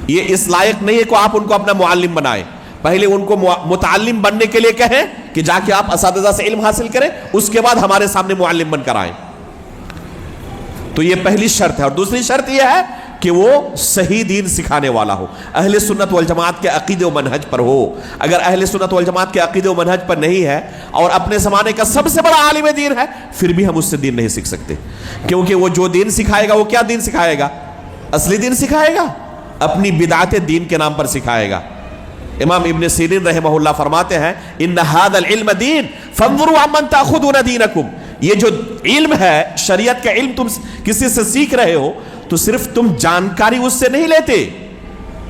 یہ اس لائق نہیں ہے کہ آپ ان کو اپنا معلم بنائیں، پہلے ان کو متعلم بننے کے لیے کہیں کہ جا کے آپ اساتذہ سے علم حاصل کریں، اس کے بعد ہمارے سامنے معلم بن کر آئیں۔ تو یہ پہلی شرط ہے، اور دوسری شرط یہ ہے کہ وہ صحیح دین سکھانے والا ہو، اہل سنت والجماعت کے عقیدے و منہج پر ہو۔ اگر اہل سنت والجماعت کے عقیدے و منہج پر نہیں ہے اور اپنے زمانے کا سب سے بڑا عالم دین ہے، پھر بھی ہم اس سے دین نہیں سیکھ سکتے، کیونکہ وہ جو دین سکھائے گا وہ کیا دین سکھائے گا؟ اصلی دین سکھائے گا، اپنی بدعت دین کے نام پر سکھائے گا۔ امام ابن سیرین رحمہ اللہ فرماتے ہیں ان ھذا العلم دین فانظروا عمن تاخذون دینکم، یہ جو علم ہے، شریعت کا علم تم کسی سے سیکھ رہے ہو تو صرف تم جانکاری اس سے نہیں لیتے،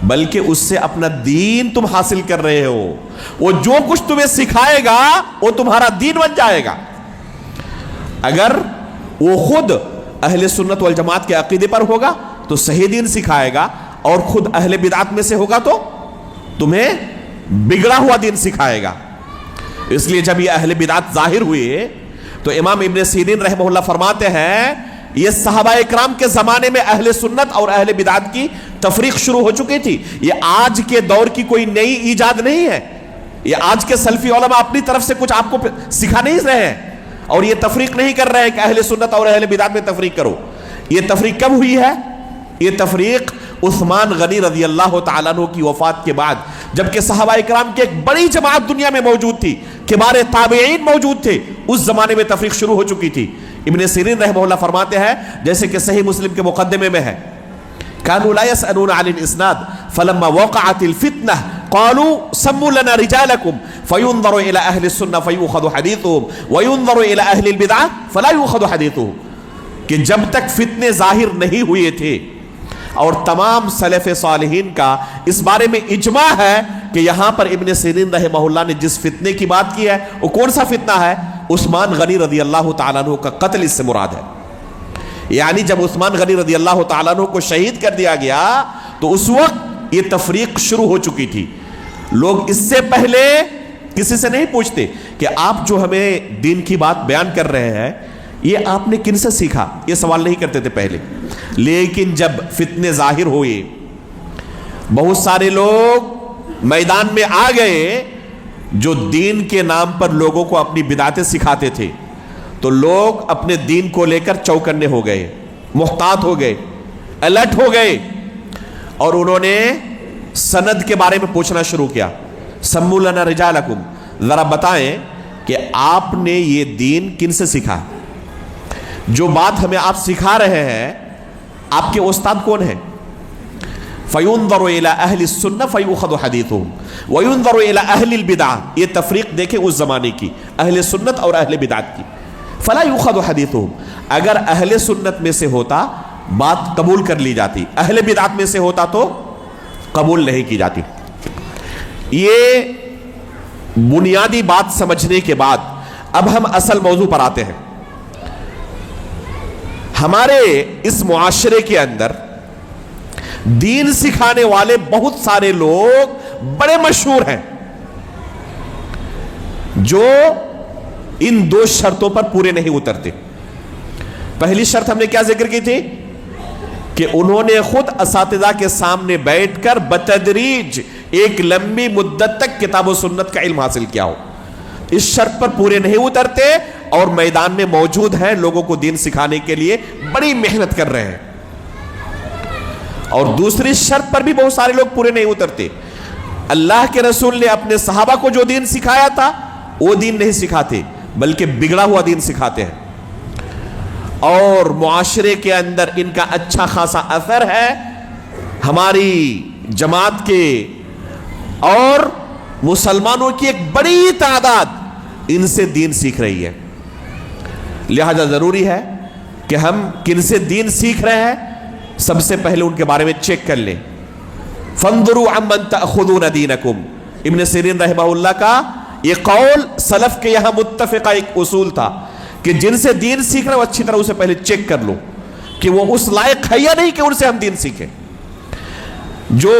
بلکہ اس سے اپنا دین تم حاصل کر رہے ہو۔ وہ جو کچھ تمہیں سکھائے گا وہ تمہارا دین بن جائے گا۔ اگر وہ خود اہل سنت والجماعت کے عقیدے پر ہوگا تو صحیح دین سکھائے گا، اور خود اہل بدعت میں سے ہوگا تو تمہیں بگڑا ہوا دین سکھائے گا۔ اس لیے جب یہ اہل بدعت ظاہر ہوئے تو امام ابن سیرین رحمہ اللہ فرماتے ہیں یہ صحابہ اکرام کے زمانے میں اہل سنت اور اہل بدعت کی تفریق شروع ہو چکی تھی۔ یہ آج کے دور کی کوئی نئی ایجاد نہیں ہے، یہ آج کے سلفی علماء اپنی طرف سے کچھ آپ کو سکھا نہیں رہے ہیں، اور یہ تفریق نہیں کر رہے ہیں کہ اہل سنت اور اہل بدعت میں تفریق کرو۔ یہ تفریق کب ہوئی ہے؟ یہ تفریق عثمان غنی رضی اللہ تعالیٰ عنہ کی وفات کے بعد، جبکہ صحابہ اکرام کی ایک بڑی جماعت دنیا میں موجود تھی، کبار تابعین موجود تھے، اس زمانے میں تفریق شروع ہو چکی تھی. ابن سیرین رحمہ اللہ فرماتے ہیں جیسے کہ صحیح مسلم کے مقدمے میں ہے كانوا لا يسألون عن الإسناد فلما وقعت الفتنة قالوا سموا لنا رجالكم فينظر إلى أهل السنة فيؤخذ حديثهم وينظر إلى أهل البدعة فلا يؤخذ حديثهم. کہ جب تک فتنے ظاہر نہیں ہوئے تھے اور تمام سلف صالحین کا اس بارے میں اجماع ہے کہ یہاں پر ابن سیرین رحمہ اللہ نے جس فتنے کی بات کی ہے وہ کون سا فتنہ ہے؟ عثمان غنی رضی اللہ تعالیٰ عنہ کا قتل اس سے مراد ہے. یعنی جب عثمان غنی رضی اللہ تعالیٰ عنہ کو شہید کر دیا گیا تو اس وقت یہ تفریق شروع ہو چکی تھی. لوگ اس سے پہلے کسی سے نہیں پوچھتے کہ آپ جو ہمیں دین کی بات بیان کر رہے ہیں یہ آپ نے کن سے سیکھا، یہ سوال نہیں کرتے تھے پہلے. لیکن جب فتنے ظاہر ہوئے بہت سارے لوگ میدان میں آ گئے جو دین کے نام پر لوگوں کو اپنی بدعتیں سکھاتے تھے، تو لوگ اپنے دین کو لے کر چوکنے ہو گئے، محتاط ہو گئے، الرٹ ہو گئے، اور انہوں نے سند کے بارے میں پوچھنا شروع کیا. سموا لنا رجالکم، ذرا بتائیں کہ آپ نے یہ دین کن سے سیکھا؟ جو بات ہمیں آپ سکھا رہے ہیں آپ کے استاد کون ہیں؟ فَيُنظَرُ إِلَىٰ أَهْلِ السُّنَّةِ فَيُؤْخَذُ حَدِيثُهُمْ وَيُنظَرُ إِلَىٰ أَهْلِ الْبِدْعَةِ. یہ تفریق دیکھیں اس زمانے کی، اہل سنت اور اہل بدعت کی. فَلَا يُؤْخَذُ حَدِيثُهُمْ، اگر اہل سنت میں سے ہوتا بات قبول کر لی جاتی، اہل بدعت میں سے ہوتا تو قبول نہیں کی جاتی. یہ بنیادی بات سمجھنے کے بعد اب ہم اصل موضوع پر آتے ہیں. ہمارے اس معاشرے کے اندر دین سکھانے والے بہت سارے لوگ بڑے مشہور ہیں جو ان دو شرطوں پر پورے نہیں اترتے. پہلی شرط ہم نے کیا ذکر کی تھی کہ انہوں نے خود اساتذہ کے سامنے بیٹھ کر بتدریج ایک لمبی مدت تک کتاب و سنت کا علم حاصل کیا ہو. اس شرط پر پورے نہیں اترتے اور میدان میں موجود ہیں، لوگوں کو دین سکھانے کے لیے بڑی محنت کر رہے ہیں. اور دوسری شرط پر بھی بہت سارے لوگ پورے نہیں اترتے. اللہ کے رسول نے اپنے صحابہ کو جو دین سکھایا تھا وہ دین نہیں سکھاتے بلکہ بگڑا ہوا دین سکھاتے ہیں. اور معاشرے کے اندر ان کا اچھا خاصا اثر ہے، ہماری جماعت کے اور مسلمانوں کی ایک بڑی تعداد ان سے دین سیکھ رہی ہے. لہذا ضروری ہے کہ ہم کن سے دین سیکھ رہے ہیں سب سے پہلے ان کے بارے میں چیک کر لیں. فانظروا عمن تأخذون دینکم، ابن سیرین رحمہ اللہ کا یہ قول سلف کے یہاں متفقہ ایک اصول تھا کہ جن سے دین سیکھ رہے وہ اچھی طرح اسے پہلے چیک کر لو کہ وہ اس لائق ہے یا نہیں کہ ان سے ہم دین سیکھیں. جو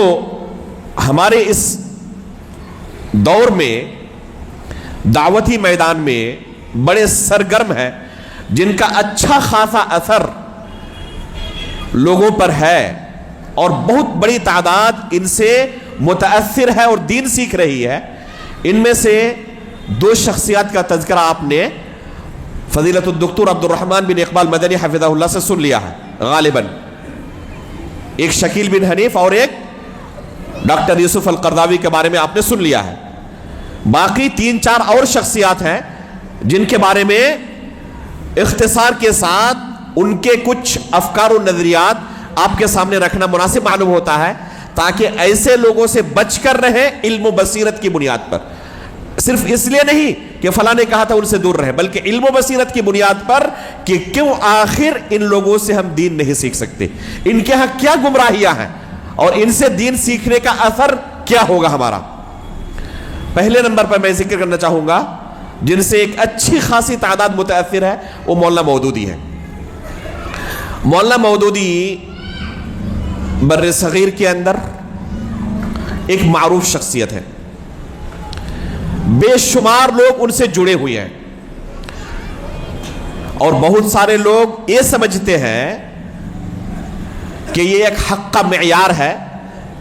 ہمارے اس دور میں دعوتی میدان میں بڑے سرگرم ہیں، جن کا اچھا خاصا اثر لوگوں پر ہے اور بہت بڑی تعداد ان سے متاثر ہے اور دین سیکھ رہی ہے، ان میں سے دو شخصیات کا تذکرہ آپ نے فضیلت الدکتور عبد الرحمن بن اقبال مدنی حفظہ اللہ سے سن لیا ہے غالباً. ایک شکیل بن حنیف اور ایک ڈاکٹر یوسف القرضاوی کے بارے میں آپ نے سن لیا ہے. باقی 3-4 اور شخصیات ہیں جن کے بارے میں اختصار کے ساتھ ان کے کچھ افکار و نظریات آپ کے سامنے رکھنا مناسب معلوم ہوتا ہے تاکہ ایسے لوگوں سے بچ کر رہے علم و بصیرت کی بنیاد پر. صرف اس لیے نہیں کہ فلاں نے کہا تھا ان سے دور رہے، بلکہ علم و بصیرت کی بنیاد پر کہ کیوں آخر ان لوگوں سے ہم دین نہیں سیکھ سکتے، ان کے ہاں کیا گمراہیاں ہیں اور ان سے دین سیکھنے کا اثر کیا ہوگا ہمارا. پہلے نمبر پر میں ذکر کرنا چاہوں گا جن سے ایک اچھی خاصی تعداد متاثر ہے، وہ مولانا مودودی ہے. مولانا مودودی بر صغیر کے اندر ایک معروف شخصیت ہے، بے شمار لوگ ان سے جڑے ہوئے ہیں اور بہت سارے لوگ یہ سمجھتے ہیں کہ یہ ایک حق کا معیار ہے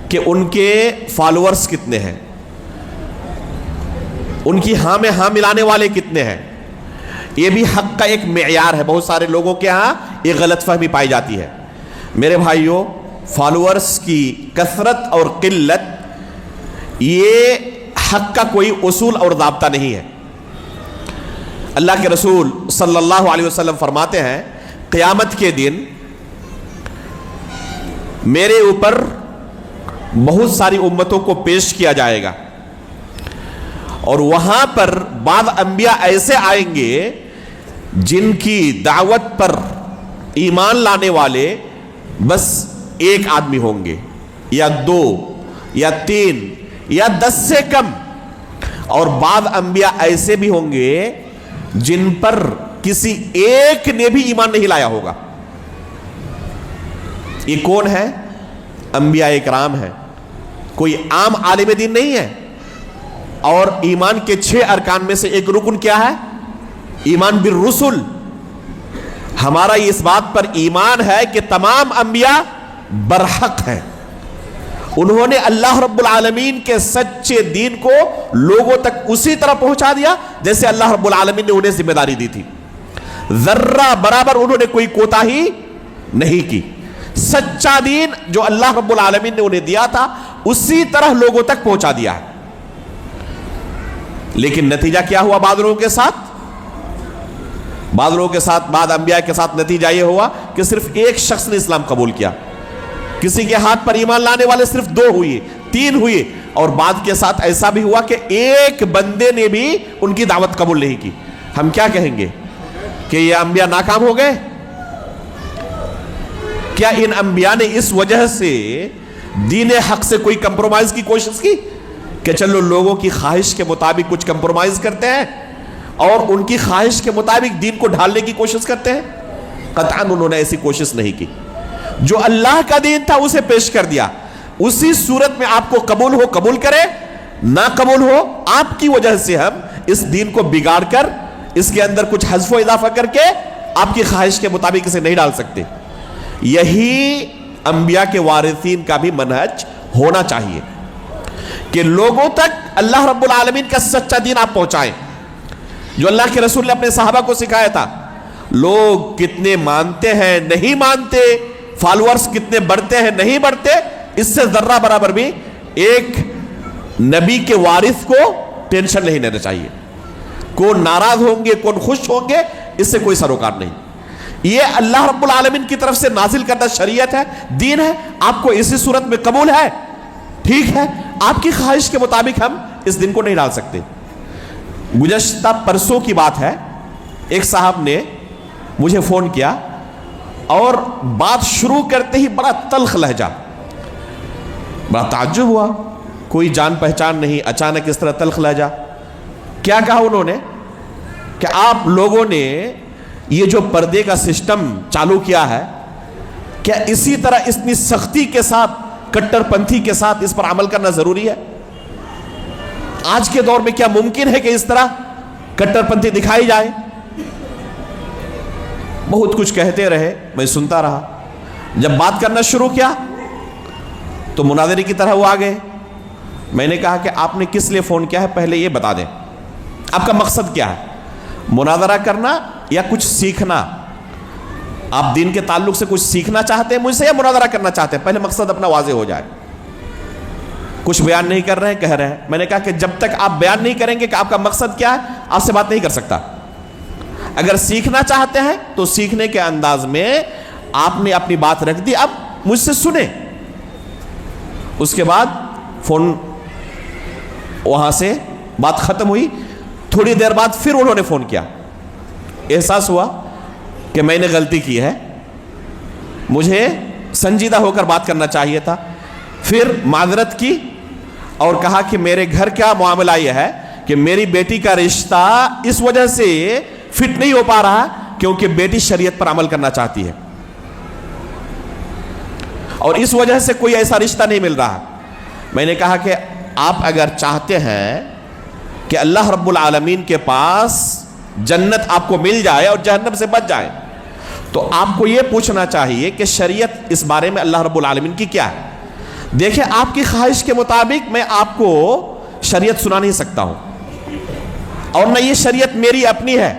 کہ ان کے فالوورز کتنے ہیں، ان کی ہاں میں ہاں ملانے والے کتنے ہیں. یہ بھی حق کا ایک معیار ہے. بہت سارے لوگوں کے ہاں یہ غلط فہمی پائی جاتی ہے. میرے بھائیوں، فالوورز کی کثرت اور قلت یہ حق کا کوئی اصول اور ضابطہ نہیں ہے. اللہ کے رسول صلی اللہ علیہ وسلم فرماتے ہیں قیامت کے دن میرے اوپر بہت ساری امتوں کو پیش کیا جائے گا، اور وہاں پر بعض انبیاء ایسے آئیں گے جن کی دعوت پر ایمان لانے والے بس ایک آدمی ہوں گے، یا 2 یا 3 یا 10 سے کم، اور بعض انبیاء ایسے بھی ہوں گے جن پر کسی ایک نے بھی ایمان نہیں لایا ہوگا۔ یہ کون ہے؟ انبیاء اکرام ہیں، کوئی عام عالم دین نہیں ہے۔ اور ایمان کے 6 ارکان میں سے ایک رکن کیا ہے؟ ایمان بالرسل۔ ہمارا اس بات پر ایمان ہے کہ تمام انبیاء برحق ہیں، انہوں نے اللہ رب العالمین کے سچے دین کو لوگوں تک اسی طرح پہنچا دیا جیسے اللہ رب العالمین نے انہیں ذمہ داری دی تھی، ذرہ برابر انہوں نے کوئی کوتاہی نہیں کی۔ سچا دین جو اللہ رب العالمین نے انہیں دیا تھا اسی طرح لوگوں تک پہنچا دیا ہے۔ لیکن نتیجہ کیا ہوا بعض لوگوں کے ساتھ؟ بعض لوگوں کے ساتھ، بعض انبیاء کے ساتھ نتیجہ یہ ہوا کہ صرف ایک شخص نے اسلام قبول کیا، کسی کے ہاتھ پر ایمان لانے والے صرف 2 ہوئے، 3 ہوئے، اور بعض کے ساتھ ایسا بھی ہوا کہ ایک بندے نے بھی ان کی دعوت قبول نہیں کی۔ ہم کیا کہیں گے کہ یہ انبیاء ناکام ہو گئے؟ کیا ان انبیاء نے اس وجہ سے دین حق سے کوئی کمپرومائز کی کوشش کی کہ چلو لوگوں کی خواہش کے مطابق کچھ کمپرومائز کرتے ہیں اور ان کی خواہش کے مطابق دین کو ڈھالنے کی کوشش کرتے ہیں؟ قطعاً انہوں نے ایسی کوشش نہیں کی۔ جو اللہ کا دین تھا اسے پیش کر دیا، اسی صورت میں آپ کو قبول ہو قبول کرے، نہ قبول ہو آپ کی وجہ سے ہم اس دین کو بگاڑ کر اس کے اندر کچھ حذف و اضافہ کر کے آپ کی خواہش کے مطابق اسے نہیں ڈال سکتے۔ یہی انبیاء کے وارثین کا بھی منہج ہونا چاہیے کہ لوگوں تک اللہ رب العالمین کا سچا دین آپ پہنچائیں، جو اللہ کے رسول نے اپنے صحابہ کو سکھایا تھا۔ لوگ کتنے مانتے ہیں نہیں مانتے، فالورز کتنے بڑھتے ہیں نہیں بڑھتے، اس سے ذرہ برابر بھی ایک نبی کے وارث کو ٹینشن نہیں لینا چاہیے۔ کون ناراض ہوں گے کون خوش ہوں گے اس سے کوئی سروکار نہیں۔ یہ اللہ رب العالمین کی طرف سے نازل کردہ شریعت ہے، دین ہے، آپ کو اسی صورت میں قبول ہے، ٹھیک ہے، آپ کی خواہش کے مطابق ہم اس دن کو نہیں ڈال سکتے۔ گزشتہ پرسوں کی بات ہے، ایک صاحب نے مجھے فون کیا اور بات شروع کرتے ہی بڑا تلخ لہجہ، بڑا تعجب ہوا، کوئی جان پہچان نہیں، اچانک اس طرح تلخ لہجہ۔ کیا کہا انہوں نے کہ آپ لوگوں نے یہ جو پردے کا سسٹم چالو کیا ہے، کیا اسی طرح اتنی سختی کے ساتھ، کٹر پنتھی کے ساتھ اس پر عمل کرنا ضروری ہے؟ آج کے دور میں کیا ممکن ہے کہ اس طرح کٹر پنتھی دکھائی جائے؟ بہت کچھ کہتے رہے، میں سنتا رہا۔ جب بات کرنا شروع کیا تو مناظرے کی طرح وہ آ گئے۔ میں نے کہا کہ آپ نے کس لیے فون کیا ہے پہلے یہ بتا دیں، آپ کا مقصد کیا ہے؟ مناظرہ کرنا یا کچھ سیکھنا؟ آپ دین کے تعلق سے کچھ سیکھنا چاہتے ہیں مجھ سے یا مناظرہ کرنا چاہتے ہیں؟ پہلے مقصد اپنا واضح ہو جائے۔ کچھ بیان نہیں کر رہے ہیں، کہہ رہے ہیں۔ میں نے کہا کہ جب تک آپ بیان نہیں کریں گے کہ آپ کا مقصد کیا ہے، آپ سے بات نہیں کر سکتا۔ اگر سیکھنا چاہتے ہیں تو سیکھنے کے انداز میں آپ نے اپنی بات رکھ دی، اب مجھ سے سنیں۔ اس کے بعد فون وہاں سے بات ختم ہوئی۔ تھوڑی دیر بعد پھر انہوں نے فون کیا۔ احساس ہوا کہ میں نے غلطی کی ہے، مجھے سنجیدہ ہو کر بات کرنا چاہیے تھا۔ پھر معذرت کی اور کہا کہ میرے گھر کا معاملہ یہ ہے کہ میری بیٹی کا رشتہ اس وجہ سے فٹ نہیں ہو پا رہا کیونکہ بیٹی شریعت پر عمل کرنا چاہتی ہے، اور اس وجہ سے کوئی ایسا رشتہ نہیں مل رہا۔ میں نے کہا کہ آپ اگر چاہتے ہیں کہ اللہ رب العالمین کے پاس جنت آپ کو مل جائے اور جہنم سے بچ جائے تو آپ کو یہ پوچھنا چاہیے کہ شریعت اس بارے میں اللہ رب العالمین کی کیا ہے۔ دیکھیں، آپ کی خواہش کے مطابق میں آپ کو شریعت سنا نہیں سکتا ہوں، اور نہ یہ شریعت میری اپنی ہے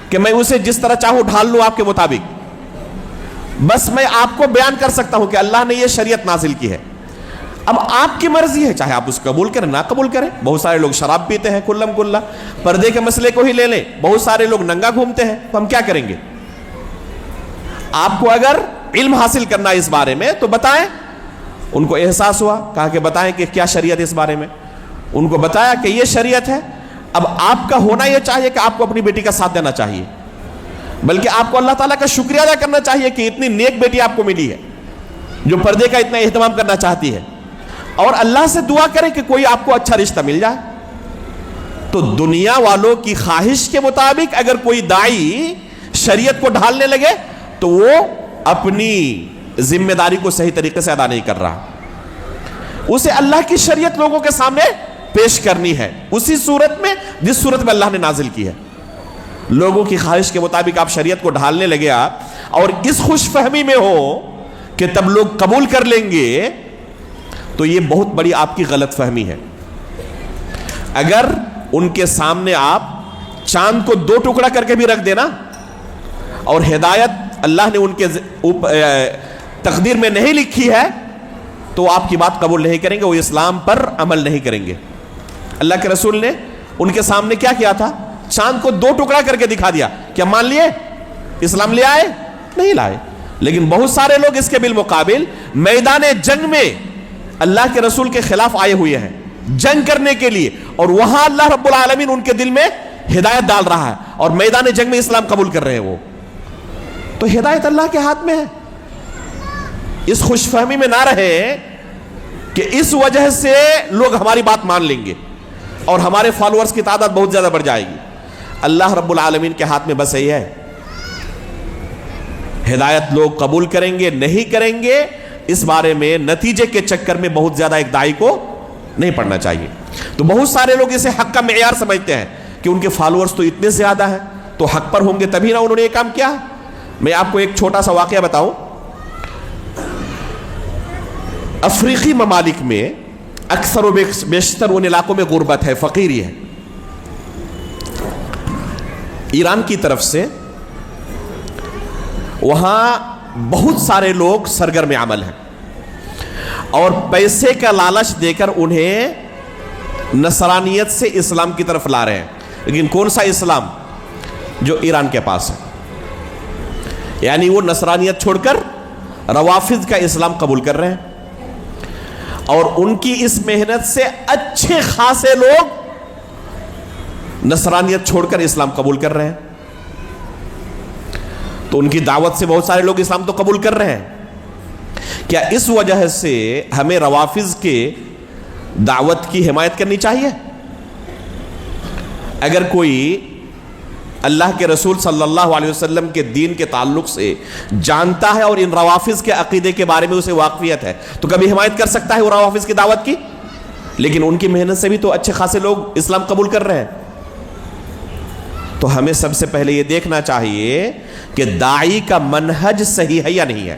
کہ میں اسے جس طرح چاہوں ڈھال لوں آپ کے مطابق۔ بس میں آپ کو بیان کر سکتا ہوں کہ اللہ نے یہ شریعت نازل کی ہے، اب آپ کی مرضی ہے، چاہے آپ اس کو قبول کریں نہ قبول کریں. بہت سارے لوگ شراب پیتے ہیں کلم کلا. پردے کے مسئلے کو ہی لے لیں، بہت سارے لوگ ننگا گھومتے ہیں، تو ہم کیا کریں گے؟ آپ کو اگر علم حاصل کرنا اس بارے میں تو بتائیں. ان کو احساس ہوا، کہا کہ بتائیں کہ کیا شریعت اس بارے میں. ان کو بتایا کہ یہ شریعت ہے. اب آپ کا ہونا یہ چاہیے کہ آپ کو اپنی بیٹی کا ساتھ دینا چاہیے، بلکہ آپ کو اللہ تعالیٰ کا شکریہ ادا کرنا چاہیے کہ اتنی نیک بیٹی آپ کو ملی ہے جو پردے کا اتنا اہتمام کرنا چاہتی ہے. اور اللہ سے دعا کریں کہ کوئی آپ کو اچھا رشتہ مل جائے. تو دنیا والوں کی خواہش کے مطابق اگر کوئی داعی شریعت کو ڈھالنے لگے تو وہ اپنی ذمہ داری کو صحیح طریقے سے ادا نہیں کر رہا. اسے اللہ کی شریعت لوگوں کے سامنے پیش کرنی ہے اسی صورت میں جس صورت میں اللہ نے نازل کی ہے. لوگوں کی خواہش کے مطابق آپ شریعت کو ڈھالنے لگے آپ اور اس خوش فہمی میں ہو کہ تب لوگ قبول کر لیں گے، تو یہ بہت بڑی آپ کی غلط فہمی ہے. اگر ان کے سامنے آپ چاند کو دو ٹکڑا کر کے بھی رکھ دینا اور ہدایت اللہ نے ان کے تقدیر میں نہیں لکھی ہے تو آپ کی بات قبول نہیں کریں گے، وہ اسلام پر عمل نہیں کریں گے. اللہ کے رسول نے ان کے سامنے کیا کیا تھا؟ چاند کو دو ٹکڑا کر کے دکھا دیا. کیا مان لیے؟ اسلام لے آئے؟ نہیں لائے. لیکن بہت سارے لوگ اس کے بالمقابل میدان جنگ میں اللہ کے رسول کے خلاف آئے ہوئے ہیں جنگ کرنے کے لیے، اور وہاں اللہ رب العالمین ان کے دل میں ہدایت ڈال رہا ہے اور میدان جنگ میں اسلام قبول کر رہے ہیں. وہ تو ہدایت اللہ کے ہاتھ میں ہے. اس خوش فہمی میں نہ رہے کہ اس وجہ سے لوگ ہماری بات مان لیں گے اور ہمارے فالوورز کی تعداد بہت زیادہ بڑھ جائے گی. اللہ رب العالمین کے ہاتھ میں بس یہی ہے، ہدایت لوگ قبول کریں گے نہیں کریں گے اس بارے میں نتیجے کے چکر میں بہت زیادہ ایک داعی کو نہیں پڑنا چاہیے. تو بہت سارے لوگ اسے حق کا معیار سمجھتے ہیں کہ ان کے فالوورز تو اتنے زیادہ ہیں تو حق پر ہوں گے تبھی نہ انہوں نے یہ کام کیا. میں آپ کو ایک چھوٹا سا واقعہ بتاؤں. افریقی ممالک میں اکثر و بیشتر ان علاقوں میں غربت ہے، فقیری ہے. ایران کی طرف سے وہاں بہت سارے لوگ سرگرم عمل ہیں اور پیسے کا لالچ دے کر انہیں نصرانیت سے اسلام کی طرف لا رہے ہیں. لیکن کون سا اسلام؟ جو ایران کے پاس ہے. یعنی وہ نصرانیت چھوڑ کر روافض کا اسلام قبول کر رہے ہیں اور ان کی اس محنت سے اچھے خاصے لوگ نصرانیت چھوڑ کر اسلام قبول کر رہے ہیں. تو ان کی دعوت سے بہت سارے لوگ اسلام تو قبول کر رہے ہیں. کیا اس وجہ سے ہمیں روافض کے دعوت کی حمایت کرنی چاہیے؟ اگر کوئی اللہ کے رسول صلی اللہ علیہ وسلم کے دین کے تعلق سے جانتا ہے اور ان روافض کے عقیدے کے بارے میں اسے واقفیت ہے تو کبھی حمایت کر سکتا ہے وہ روافض کی دعوت کی؟ لیکن ان کی محنت سے بھی تو اچھے خاصے لوگ اسلام قبول کر رہے ہیں. تو ہمیں سب سے پہلے یہ دیکھنا چاہیے کہ داعی کا منہج صحیح ہے یا نہیں ہے.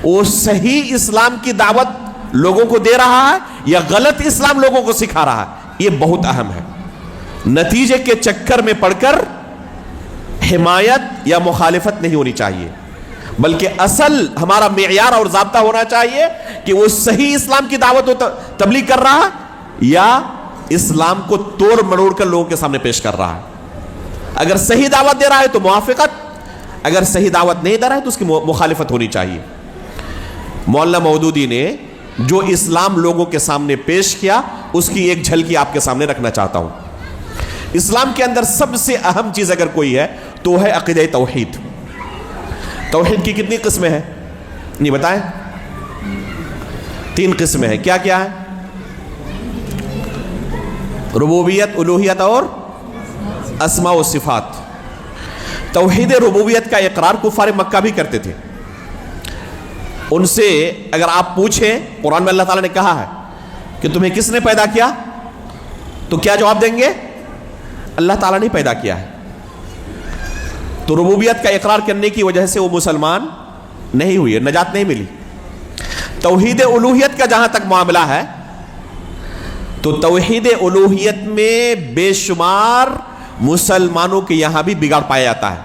وہ صحیح اسلام کی دعوت لوگوں کو دے رہا ہے یا غلط اسلام لوگوں کو سکھا رہا ہے. یہ بہت اہم ہے. نتیجے کے چکر میں پڑھ کر حمایت یا مخالفت نہیں ہونی چاہیے، بلکہ اصل ہمارا معیار اور ضابطہ ہونا چاہیے کہ وہ صحیح اسلام کی دعوت و تبلیغ کر رہا ہے یا اسلام کو توڑ مروڑ کر لوگوں کے سامنے پیش کر رہا ہے. اگر صحیح دعوت دے رہا ہے تو موافقت، اگر صحیح دعوت نہیں دے رہا ہے تو اس کی مخالفت ہونی چاہیے. مولانا مودودی نے جو اسلام لوگوں کے سامنے پیش کیا اس کی ایک جھلکی آپ کے سامنے رکھنا چاہتا ہوں. اسلام کے اندر سب سے اہم چیز اگر کوئی ہے تو ہے عقیدہ توحید. توحید کی کتنی قسمیں ہیں؟ نہیں بتائیں؟ 3 قسمیں ہیں. کیا کیا ہے؟ ربوبیت، الوہیت اور اسماء و صفات. توحید ربوبیت کا اقرار کفار مکہ بھی کرتے تھے. ان سے اگر آپ پوچھیں قرآن میں اللہ تعالیٰ نے کہا ہے کہ تمہیں کس نے پیدا کیا تو کیا جواب دیں گے؟ اللہ تعالیٰ نے پیدا کیا ہے. تو ربوبیت کا اقرار کرنے کی وجہ سے وہ مسلمان نہیں ہوئے، نجات نہیں ملی. توحید الوہیت کا جہاں تک معاملہ ہے تو توحید الوہیت میں بے شمار مسلمانوں کے یہاں بھی بگاڑ پایا جاتا ہے.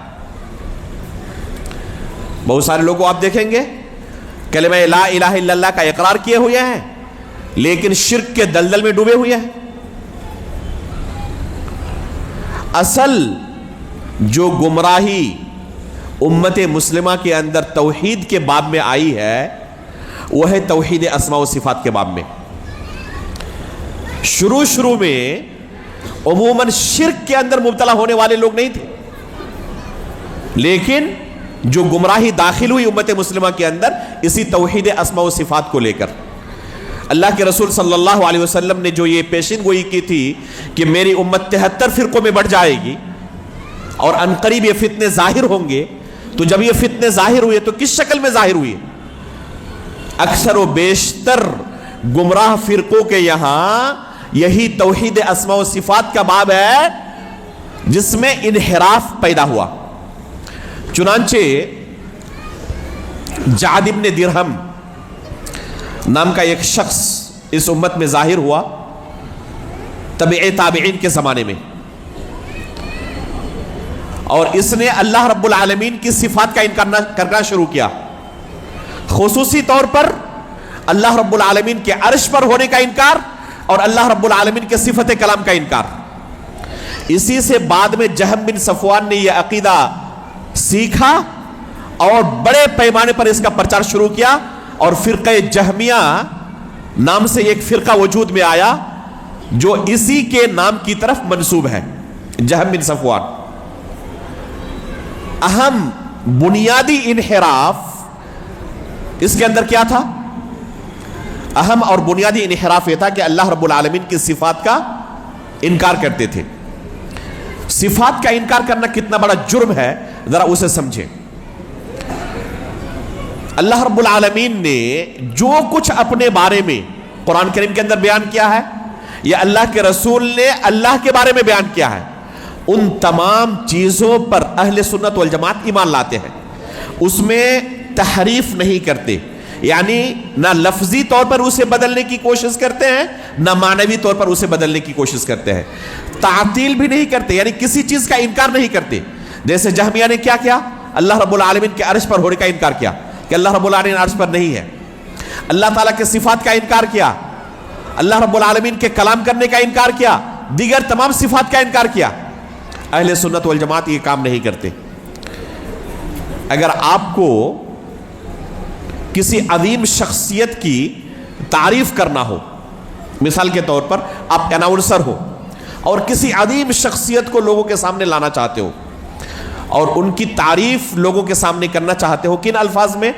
بہت سارے لوگوں کو آپ دیکھیں گے کلمہ لا الہ الا اللہ کا اقرار کیے ہوئے ہیں لیکن شرک کے دلدل میں ڈوبے ہوئے ہیں۔ اصل جو گمراہی امت مسلمہ کے اندر توحید کے باب میں آئی ہے وہ ہے توحید اسماء و صفات کے باب میں۔ شروع میں عموماً شرک کے اندر مبتلا ہونے والے لوگ نہیں تھے، لیکن جو گمراہی داخل ہوئی امت مسلمہ کے اندر اسی توحید اسماء و صفات کو لے کر، اللہ کے رسول صلی اللہ علیہ وسلم نے جو یہ پیشین گوئی کی تھی کہ میری امت 73 فرقوں میں بڑھ جائے گی اور عنقریب یہ فتنے ظاہر ہوں گے، تو جب یہ فتنے ظاہر ہوئے تو کس شکل میں ظاہر ہوئے؟ اکثر و بیشتر گمراہ فرقوں کے یہاں یہی توحید اسماء و صفات کا باب ہے جس میں انحراف پیدا ہوا۔ چنانچہ جعد بن درہم نام کا ایک شخص اس امت میں ظاہر ہوا تبع تابعین کے زمانے میں، اور اس نے اللہ رب العالمین کی صفات کا انکار کرنا شروع کیا، خصوصی طور پر اللہ رب العالمین کے عرش پر ہونے کا انکار اور اللہ رب العالمین کے صفت کلام کا انکار۔ اسی سے بعد میں جہم بن صفوان نے یہ عقیدہ سیکھا اور بڑے پیمانے پر اس کا پرچار شروع کیا، اور فرقہ جہمیہ نام سے ایک فرقہ وجود میں آیا جو اسی کے نام کی طرف منسوب ہے، جہم بن صفوان۔ اہم بنیادی انحراف اس کے اندر کیا تھا؟ اہم اور بنیادی انحراف یہ تھا کہ اللہ رب العالمین کی صفات کا انکار کرتے تھے۔ صفات کا انکار کرنا کتنا بڑا جرم ہے ذرا اسے سمجھیں۔ اللہ رب العالمین نے جو کچھ اپنے بارے میں قرآن کریم کے اندر بیان کیا ہے یا اللہ کے رسول نے اللہ کے بارے میں بیان کیا ہے، ان تمام چیزوں پر اہل سنت والجماعت ایمان لاتے ہیں، اس میں تحریف نہیں کرتے، یعنی نہ لفظی طور پر اسے بدلنے کی کوشش کرتے ہیں نہ معنوی طور پر اسے بدلنے کی کوشش کرتے ہیں، تعطیل بھی نہیں کرتے، یعنی کسی چیز کا انکار نہیں کرتے۔ جیسے جہمیہ نے کیا کیا؟ اللہ رب العالمین کے عرش پر ہونے کا انکار کیا کہ اللہ رب العالمین عرش پر نہیں ہے۔ اللہ تعالیٰ کے صفات کا انکار کیا، اللہ رب العالمین کے کلام کرنے کا انکار کیا، دیگر تمام صفات کا انکار کیا۔ اہل سنت والجماعت یہ کام نہیں کرتے۔ اگر آپ کو کسی عظیم شخصیت کی تعریف کرنا ہو، مثال کے طور پر آپ اناؤنسر ہو اور کسی عظیم شخصیت کو لوگوں کے سامنے لانا چاہتے ہو اور ان کی تعریف لوگوں کے سامنے کرنا چاہتے ہو، کن الفاظ میں؟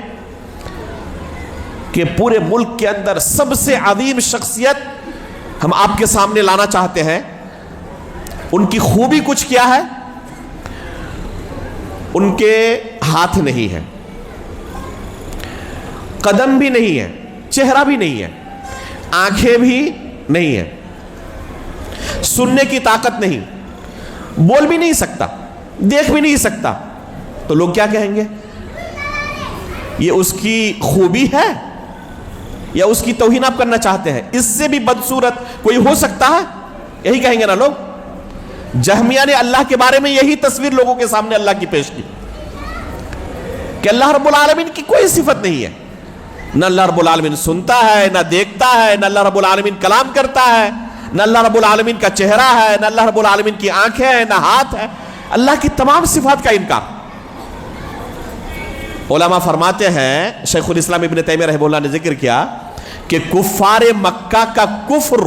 کہ پورے ملک کے اندر سب سے عظیم شخصیت ہم آپ کے سامنے لانا چاہتے ہیں، ان کی خوبی کچھ کیا ہے؟ ان کے ہاتھ نہیں ہے، قدم بھی نہیں ہے، چہرہ بھی نہیں ہے، آنکھیں بھی نہیں ہے، سننے کی طاقت نہیں، بول بھی نہیں سکتا، دیکھ بھی نہیں سکتا، تو لوگ کیا کہیں گے؟ یہ اس کی خوبی ہے یا اس کی توہین آپ کرنا چاہتے ہیں؟ اس سے بھی بدصورت کوئی ہو سکتا ہے؟ یہی کہیں گے نا لوگ۔ جہمیہ نے اللہ کے بارے میں یہی تصویر لوگوں کے سامنے اللہ کی پیش کی کہ اللہ رب العالمین کی کوئی صفت نہیں ہے، نہ اللہ رب العالمین سنتا ہے، نہ دیکھتا ہے، نہ اللہ رب العالمین کلام کرتا ہے، نہ اللہ رب العالمین کا چہرہ ہے، نہ اللہ رب العالمین کی آنکھیں ہیں، نہ ہاتھ ہے، اللہ کی تمام صفات کا انکار۔ علماء فرماتے ہیں، شیخ الاسلام ابن تیمیہ رحمہ اللہ نے ذکر کیا کہ کفار مکہ کا کفر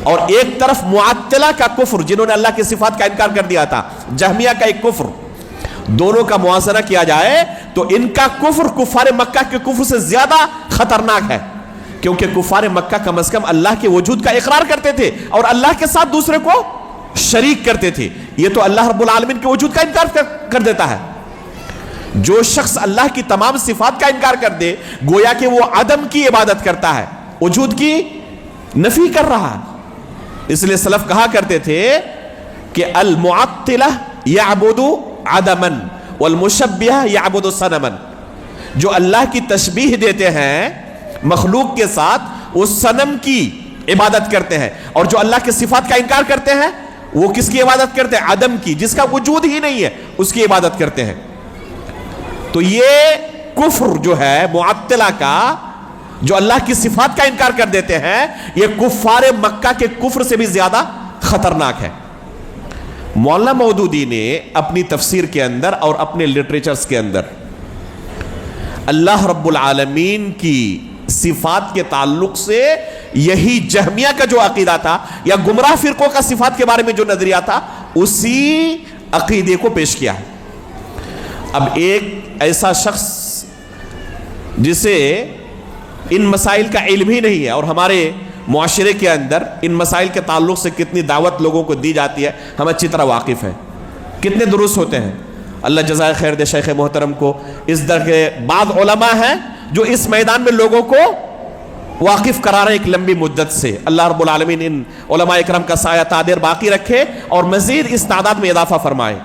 اور ایک طرف معطلہ کا کفر جنہوں نے اللہ کی صفات کا انکار کر دیا تھا، جہمیہ کا ایک کفر، دونوں کا موازنہ کیا جائے تو ان کا کفر کفار مکہ کے کفر سے زیادہ خطرناک ہے، کیونکہ کفار مکہ کم از کم اللہ کے وجود کا اقرار کرتے تھے اور اللہ کے ساتھ دوسرے کو شریک کرتے تھے، یہ تو اللہ رب العالمین کے وجود کا انکار کر دیتا ہے۔ جو شخص اللہ کی تمام صفات کا انکار کر دے گویا کہ وہ عدم کی عبادت کرتا ہے، وجود کی نفی کر رہا ہے۔ اس لیے سلف کہا کرتے تھے کہ المعطلہ یعبد عدما والمشبہہ یعبد صنما، جو اللہ کی تشبیہ دیتے ہیں مخلوق کے ساتھ وہ صنم کی عبادت کرتے ہیں، اور جو اللہ کے صفات کا انکار کرتے ہیں وہ کس کی عبادت کرتے ہیں؟ عدم کی، جس کا وجود ہی نہیں ہے اس کی عبادت کرتے ہیں۔ تو یہ کفر جو ہے معطلہ کا جو اللہ کی صفات کا انکار کر دیتے ہیں، یہ کفار مکہ کے کفر سے بھی زیادہ خطرناک ہے۔ مولانا مودودی نے اپنی تفسیر کے اندر اور اپنے لٹریچرز کے اندر اللہ رب العالمین کی صفات کے تعلق سے یہی جہمیہ کا جو عقیدہ تھا یا گمراہ فرقوں کا صفات کے بارے میں جو نظریہ تھا، اسی عقیدے کو پیش کیا ہے۔ اب ایک ایسا شخص جسے ان مسائل کا علم ہی نہیں ہے، اور ہمارے معاشرے کے اندر ان مسائل کے تعلق سے کتنی دعوت لوگوں کو دی جاتی ہے، ہم اچھی طرح واقف ہیں، کتنے دروس ہوتے ہیں۔ اللہ جزائے خیر دے شیخ محترم کو۔ اس طرح کے بعض علماء ہیں جو اس میدان میں لوگوں کو واقف کرا رہے ہیں ایک لمبی مدت سے۔ اللہ رب العالمین ان علماء اکرام کا سایہ تادر باقی رکھے اور مزید اس تعداد میں اضافہ فرمائے۔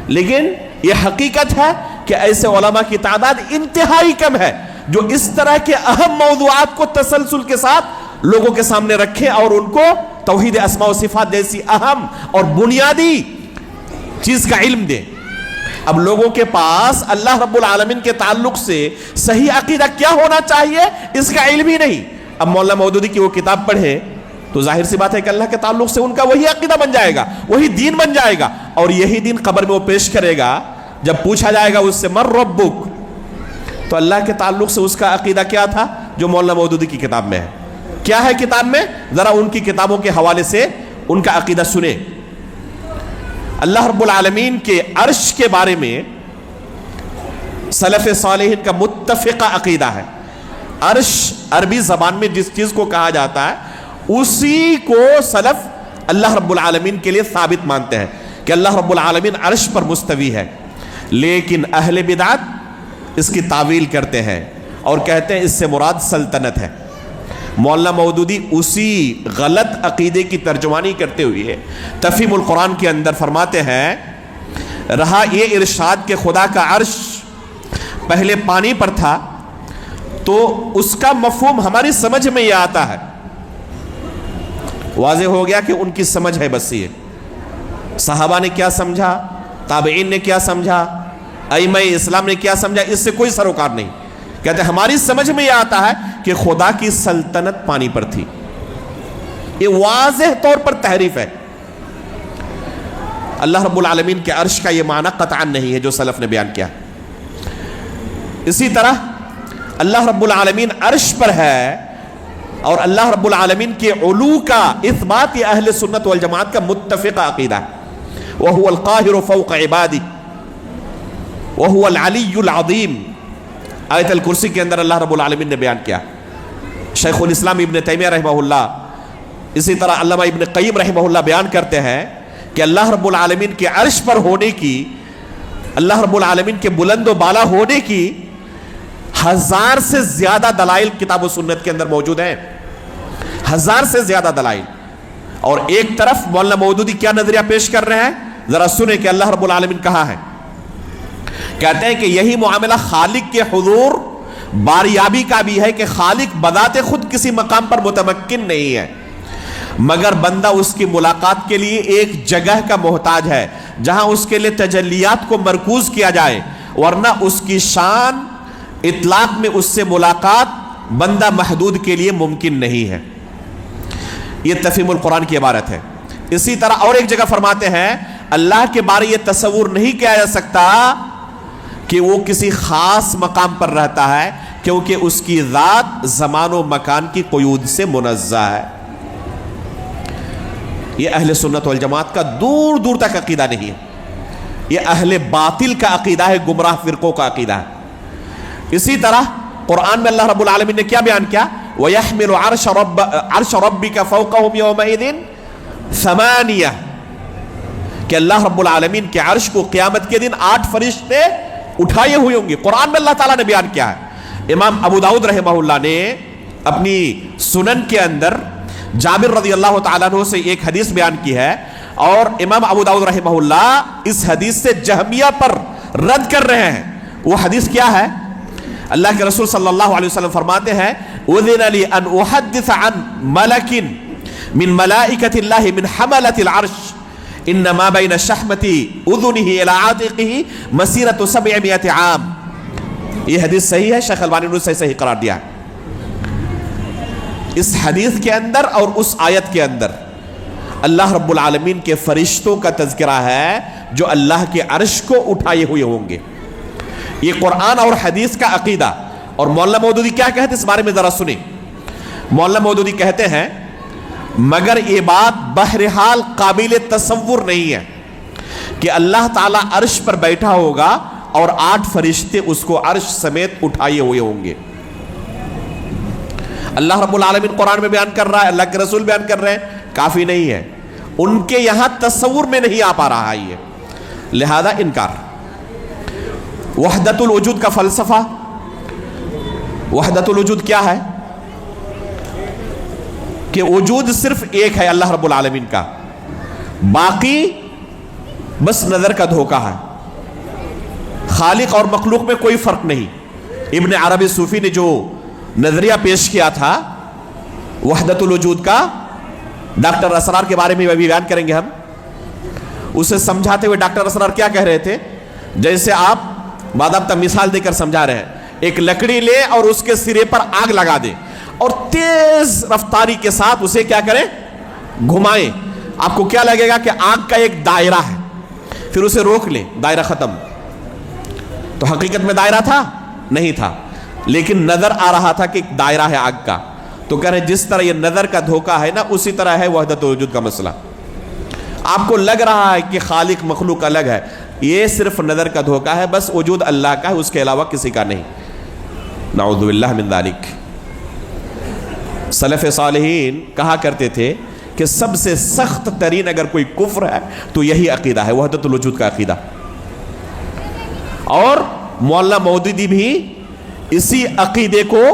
لیکن یہ حقیقت ہے کہ ایسے علماء کی تعداد انتہائی کم ہے جو اس طرح کے اہم موضوعات کو تسلسل کے ساتھ لوگوں کے سامنے رکھے اور ان کو توحید اسماء و صفات جیسی اہم اور بنیادی چیز کا علم دے۔ اب لوگوں کے پاس اللہ رب العالمین کے تعلق سے صحیح عقیدہ کیا ہونا چاہیے اس کا علم ہی نہیں۔ اب مولانا مودودی کی وہ کتاب پڑھے تو ظاہر سی بات ہے کہ اللہ کے تعلق سے ان کا وہی عقیدہ بن جائے گا، وہی دین بن جائے گا، اور یہی دین قبر میں وہ پیش کرے گا۔ جب پوچھا جائے گا اس سے من ربک، تو اللہ کے تعلق سے اس کا عقیدہ کیا تھا جو مولانا مودودی کی کتاب میں ہے؟ کیا ہے کتاب میں؟ ذرا ان کی کتابوں کے حوالے سے ان کا عقیدہ سنیں۔ اللہ رب العالمین کے عرش کے بارے میں سلف صالحین کا متفقہ عقیدہ ہے۔ عرش عربی زبان میں جس چیز کو کہا جاتا ہے اسی کو سلف اللہ رب العالمین کے لیے ثابت مانتے ہیں کہ اللہ رب العالمین عرش پر مستوی ہے۔ لیکن اہل بدعت اس کی تعویل کرتے ہیں اور کہتے ہیں اس سے مراد سلطنت ہے۔ مولانا مودودی اسی غلط عقیدے کی ترجمانی کرتے ہوئے تفہیم القرآن کے اندر فرماتے ہیں، رہا یہ ارشاد کہ خدا کا عرش پہلے پانی پر تھا تو اس کا مفہوم ہماری سمجھ میں یہ آتا ہے۔ واضح ہو گیا کہ ان کی سمجھ ہے بس یہ۔ صحابہ نے کیا سمجھا، تابعین نے کیا سمجھا، ائمہ اسلام نے کیا سمجھا، اس سے کوئی سروکار نہیں۔ کہتے ہیں ہماری سمجھ میں یہ آتا ہے کہ خدا کی سلطنت پانی پر تھی۔ یہ واضح طور پر تحریف ہے۔ اللہ رب العالمین کے عرش کا یہ معنی قطعا نہیں ہے جو سلف نے بیان کیا۔ اسی طرح اللہ رب العالمین عرش پر ہے اور اللہ رب العالمین کے علو کا اثبات یہ اہل سنت والجماعت کا متفقہ عقیدہ ہے۔ وَهُوَ الْقَاهِرُ فَوْقَ عِبَادِهِ وَهُوَ الْعَلِيُّ الْعَظِيمُ۔ آیت الکرسی کے اندر اللہ رب العالمین نے بیان کیا۔ شیخ الاسلام ابن تیمیہ رحمہ اللہ، اسی طرح علامہ ابن قیم رحمہ اللہ بیان کرتے ہیں کہ اللہ رب العالمین کے عرش پر ہونے کی، اللہ رب العالمین کے بلند و بالا ہونے کی 1000 سے زیادہ دلائل کتاب و سنت کے اندر موجود ہیں۔ 1000 سے زیادہ دلائل۔ اور ایک طرف مولانا مودودی کیا نظریہ پیش کر رہے ہیں، ذرا سنیں کہ اللہ رب العالمین کہاں ہے۔ کہتے ہیں کہ یہی معاملہ خالق کے حضور باریابی کا بھی ہے کہ خالق بذات خود کسی مقام پر متمکن نہیں ہے، مگر بندہ اس کی ملاقات کے لیے ایک جگہ کا محتاج ہے جہاں اس کے لیے تجلیات کو مرکوز کیا جائے، ورنہ اس کی شان اطلاق میں اس سے ملاقات بندہ محدود کے لیے ممکن نہیں ہے۔ یہ تفہیم القرآن کی عبارت ہے۔ اسی طرح اور ایک جگہ فرماتے ہیں اللہ کے بارے یہ تصور نہیں کیا جا سکتا کہ وہ کسی خاص مقام پر رہتا ہے کیونکہ اس کی ذات زمان و مکان کی قیود سے منزہ ہے۔ یہ اہل سنت والجماعت کا دور دور تک عقیدہ نہیں ہے، یہ اہل باطل کا عقیدہ ہے، گمراہ فرقوں کا عقیدہ ہے۔ اسی طرح قرآن میں اللہ رب العالمین نے کیا بیان کیا، وَيَحْمِلُ عَرْشَ رَبِّكَ فَوْقَهُمْ يَوْمَئِذٍ ثَمَانِيَةٌ کہ اللہ رب العالمین کے عرش کو قیامت کے دن 8 فرشتے اٹھائے ہوئے ہوں گے۔ قرآن میں اللہ تعالیٰ نے بیان کیا ہے۔ امام ابو داؤد رحمہ اللہ نے اپنی سنن کے اندر جابر رضی اللہ تعالیٰ عنہ سے ایک حدیث بیان کی ہے، اور امام ابو داؤد رحمہ اللہ اس حدیث سے جہمیہ پر رد کر رہے ہیں۔ وہ حدیث کیا ہے؟ اللہ کے رسول صلی اللہ علیہ وسلم فرماتے ہیں اذن لی ان احدث عن ملک من ملائکۃ اللہ من حملۃ العرش انما بین شحمۃ اذنہ الی عاتقہ مسیرۃ 700 عام۔ یہ حدیث صحیح ہے، شیخ البانی نے اسے صحیح قرار دیا ہے۔ اس حدیث کے اندر اور اس آیت کے اندر اللہ رب العالمین کے فرشتوں کا تذکرہ ہے جو اللہ کے عرش کو اٹھائے ہوئے ہوں گے. یہ قرآن اور حدیث کا عقیدہ. اور مولانا مودودی کیا کہتے ہیں اس بارے میں ذرا سنیں. مولانا مودودی کہتے ہیں مگر یہ بات بہرحال قابل تصور نہیں ہے کہ اللہ تعالیٰ عرش پر بیٹھا ہوگا اور 8 فرشتے اس کو عرش سمیت اٹھائے ہوئے ہوں گے. اللہ رب العالمین قرآن میں بیان کر رہا ہے, اللہ کے رسول بیان کر رہے ہیں, کافی نہیں ہے. ان کے یہاں تصور میں نہیں آ پا رہا ہے یہ, لہذا انکار. وحدت الوجود کا فلسفہ. وحدت الوجود کیا ہے؟ کہ وجود صرف ایک ہے اللہ رب العالمین کا, باقی بس نظر کا دھوکہ ہے. خالق اور مخلوق میں کوئی فرق نہیں. ابن عربی صوفی نے جو نظریہ پیش کیا تھا وحدت الوجود کا, ڈاکٹر اسرار کے بارے میں بھی بیان کریں گے ہم, اسے سمجھاتے ہوئے ڈاکٹر اسرار کیا کہہ رہے تھے, جیسے آپ باضابطہ مثال دے کر سمجھا رہے ہیں, ایک لکڑی لے اور اس کے سرے پر آگ لگا دیں اور تیز رفتاری کے ساتھ اسے کیا کریں, گھمائیں. آپ کو کیا لگے گا کہ آگ کا ایک دائرہ ہے, پھر اسے روک لیں, دائرہ ختم. تو حقیقت میں دائرہ تھا نہیں تھا, لیکن نظر آ رہا تھا کہ ایک دائرہ ہے آگ کا. تو کہہ رہے ہیں جس طرح یہ نظر کا دھوکہ ہے نا, اسی طرح ہے وحدت الوجود کا مسئلہ. آپ کو لگ رہا ہے کہ خالق مخلوق الگ ہے, یہ صرف نظر کا دھوکہ ہے, بس وجود اللہ کا ہے, اس کے علاوہ کسی کا نہیں. نعوذ باللہ من ذالک. سلف صالحین کہا کرتے تھے کہ سب سے سخت ترین اگر کوئی کفر ہے تو یہی عقیدہ ہے, وحدت الوجود کا عقیدہ. اور مولانا مودودی بھی اسی عقیدے کو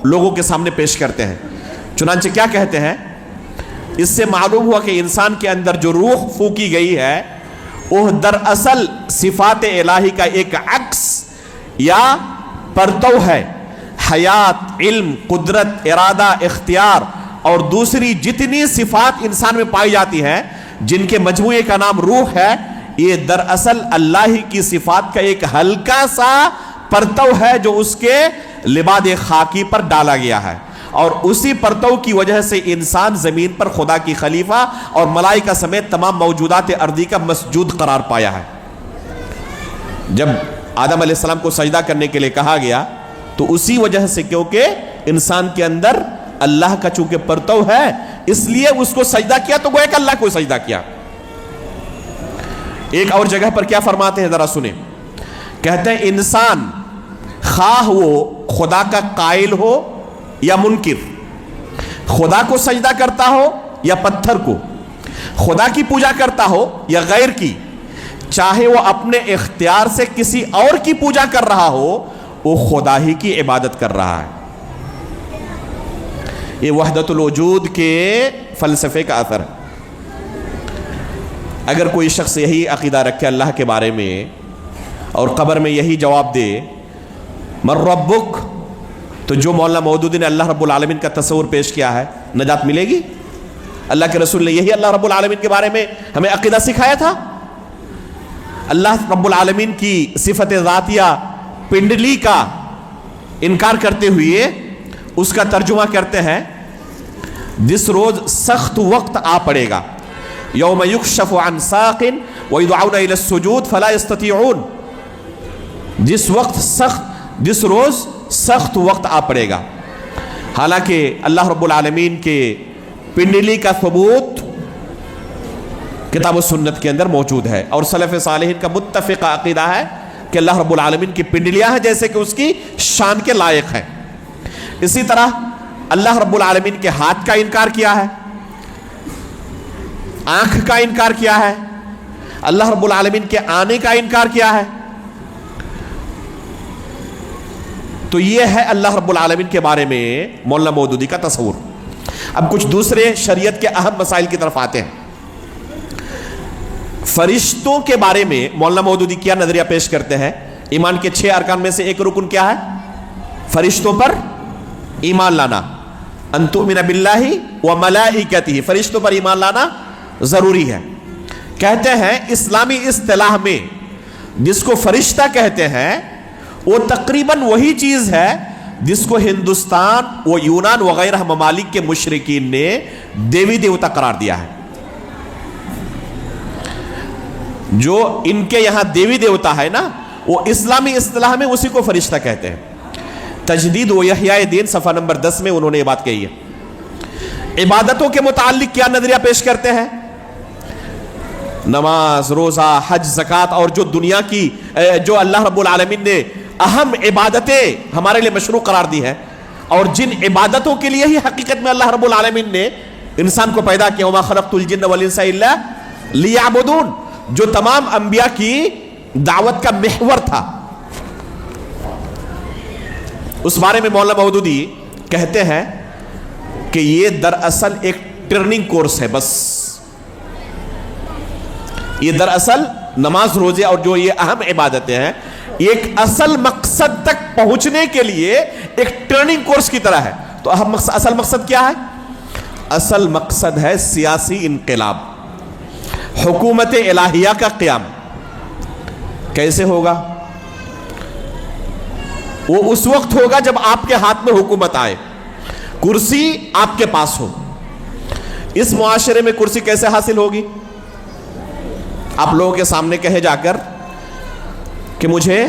لوگوں کے سامنے پیش کرتے ہیں. چنانچہ کیا کہتے ہیں, اس سے معلوم ہوا کہ انسان کے اندر جو روح پھونکی گئی ہے وہ دراصل صفات الہی کا ایک عکس یا پرتو ہے. حیات, علم, قدرت, ارادہ, اختیار اور دوسری جتنی صفات انسان میں پائی جاتی ہیں جن کے مجموعے کا نام روح ہے, یہ دراصل اللہ ہی کی صفات کا ایک ہلکا سا پرتو ہے جو اس کے لباد خاکی پر ڈالا گیا ہے. اور اسی پرتو کی وجہ سے انسان زمین پر خدا کی خلیفہ اور ملائکہ سمیت تمام موجودات ارضی کا مسجود قرار پایا ہے. جب آدم علیہ السلام کو سجدہ کرنے کے لیے کہا گیا تو اسی وجہ سے, کیونکہ انسان کے اندر اللہ کا چونکہ پرتو ہے اس لیے اس کو سجدہ کیا, تو گویا کہ اللہ کو سجدہ کیا. ایک اور جگہ پر کیا فرماتے ہیں ذرا سنیں. کہتے ہیں انسان خواہ وہ خدا کا قائل ہو یا منکر, خدا کو سجدہ کرتا ہو یا پتھر کو, خدا کی پوجا کرتا ہو یا غیر کی, چاہے وہ اپنے اختیار سے کسی اور کی پوجا کر رہا ہو, وہ خدا ہی کی عبادت کر رہا ہے. یہ وحدت الوجود کے فلسفے کا اثر ہے. اگر کوئی شخص یہی عقیدہ رکھے اللہ کے بارے میں اور قبر میں یہی جواب دے من ربک, تو جو مولانا مودودی نے اللہ رب العالمین کا تصور پیش کیا ہے, نجات ملے گی؟ اللہ کے رسول نے یہی اللہ رب العالمین کے بارے میں ہمیں عقیدہ سکھایا تھا. اللہ رب العالمین کی صفت ذاتیہ پنڈلی کا انکار کرتے ہوئے اس کا ترجمہ کرتے ہیں جس روز سخت وقت آ پڑے گا, یوم یکشف عن ساق ویدعون الی السجود فلا یستطیعون, جس روز سخت وقت آ پڑے گا. حالانکہ اللہ رب العالمین کے پنڈلی کا ثبوت کتاب و سنت کے اندر موجود ہے, اور سلف صالحین کا متفقہ عقیدہ ہے کہ اللہ رب العالمین کی پنڈلیاں ہیں جیسے کہ اس کی شان کے لائق ہیں. اسی طرح اللہ رب العالمین کے ہاتھ کا انکار کیا ہے, آنکھ کا انکار کیا ہے, اللہ رب العالمین کے آنے کا انکار کیا ہے. تو یہ ہے اللہ رب العالمین کے بارے میں مولانا مودودی کا تصور. اب کچھ دوسرے شریعت کے اہم مسائل کی طرف آتے ہیں. فرشتوں کے بارے میں مولانا مودودی کیا نظریہ پیش کرتے ہیں؟ ایمان کے 6 ارکان میں سے ایک رکن کیا ہے؟ فرشتوں پر ایمان لانا. ان تؤمن باللہ وملائکتہ, فرشتوں پر ایمان لانا ضروری ہے. کہتے ہیں اسلامی اصطلاح میں جس کو فرشتہ کہتے ہیں وہ تقریباً وہی چیز ہے جس کو ہندوستان و یونان وغیرہ ممالک کے مشرکین نے دیوی دیوتا قرار دیا ہے. جو ان کے یہاں دیوی دیوتا ہے نا، وہ اسلامی اصطلاح میں اسی کو فرشتہ کہتے ہیں. تجدید و احیاء دین صفحہ نمبر 10 میں انہوں نے یہ بات کہی ہے. عبادتوں کے متعلق کیا نظریہ پیش کرتے ہیں؟ نماز، روزہ، حج، زکوٰۃ اور جو دنیا کی جو اللہ رب العالمین نے اہم عبادتیں ہمارے لیے مشروع قرار دی ہیں، اور جن عبادتوں کے لیے ہی حقیقت میں اللہ رب العالمین نے انسان کو پیدا کیا، وما خلقت الجن والانس الا لیعبدون، جو تمام انبیاء کی دعوت کا محور تھا. اس بارے میں مولانا مودودی کہتے ہیں کہ یہ دراصل ایک ٹرننگ کورس ہے. بس یہ دراصل نماز، روزے اور جو یہ اہم عبادتیں ہیں، ایک اصل مقصد تک پہنچنے کے لیے ایک ٹرننگ کورس کی طرح ہے. تو اصل مقصد کیا ہے؟ اصل مقصد ہے سیاسی انقلاب، حکومت الہیہ کا قیام. کیسے ہوگا؟ وہ اس وقت ہوگا جب آپ کے ہاتھ میں حکومت آئے، کرسی آپ کے پاس ہو. اس معاشرے میں کرسی کیسے حاصل ہوگی؟ آپ لوگوں کے سامنے کہے جا کر کہ مجھے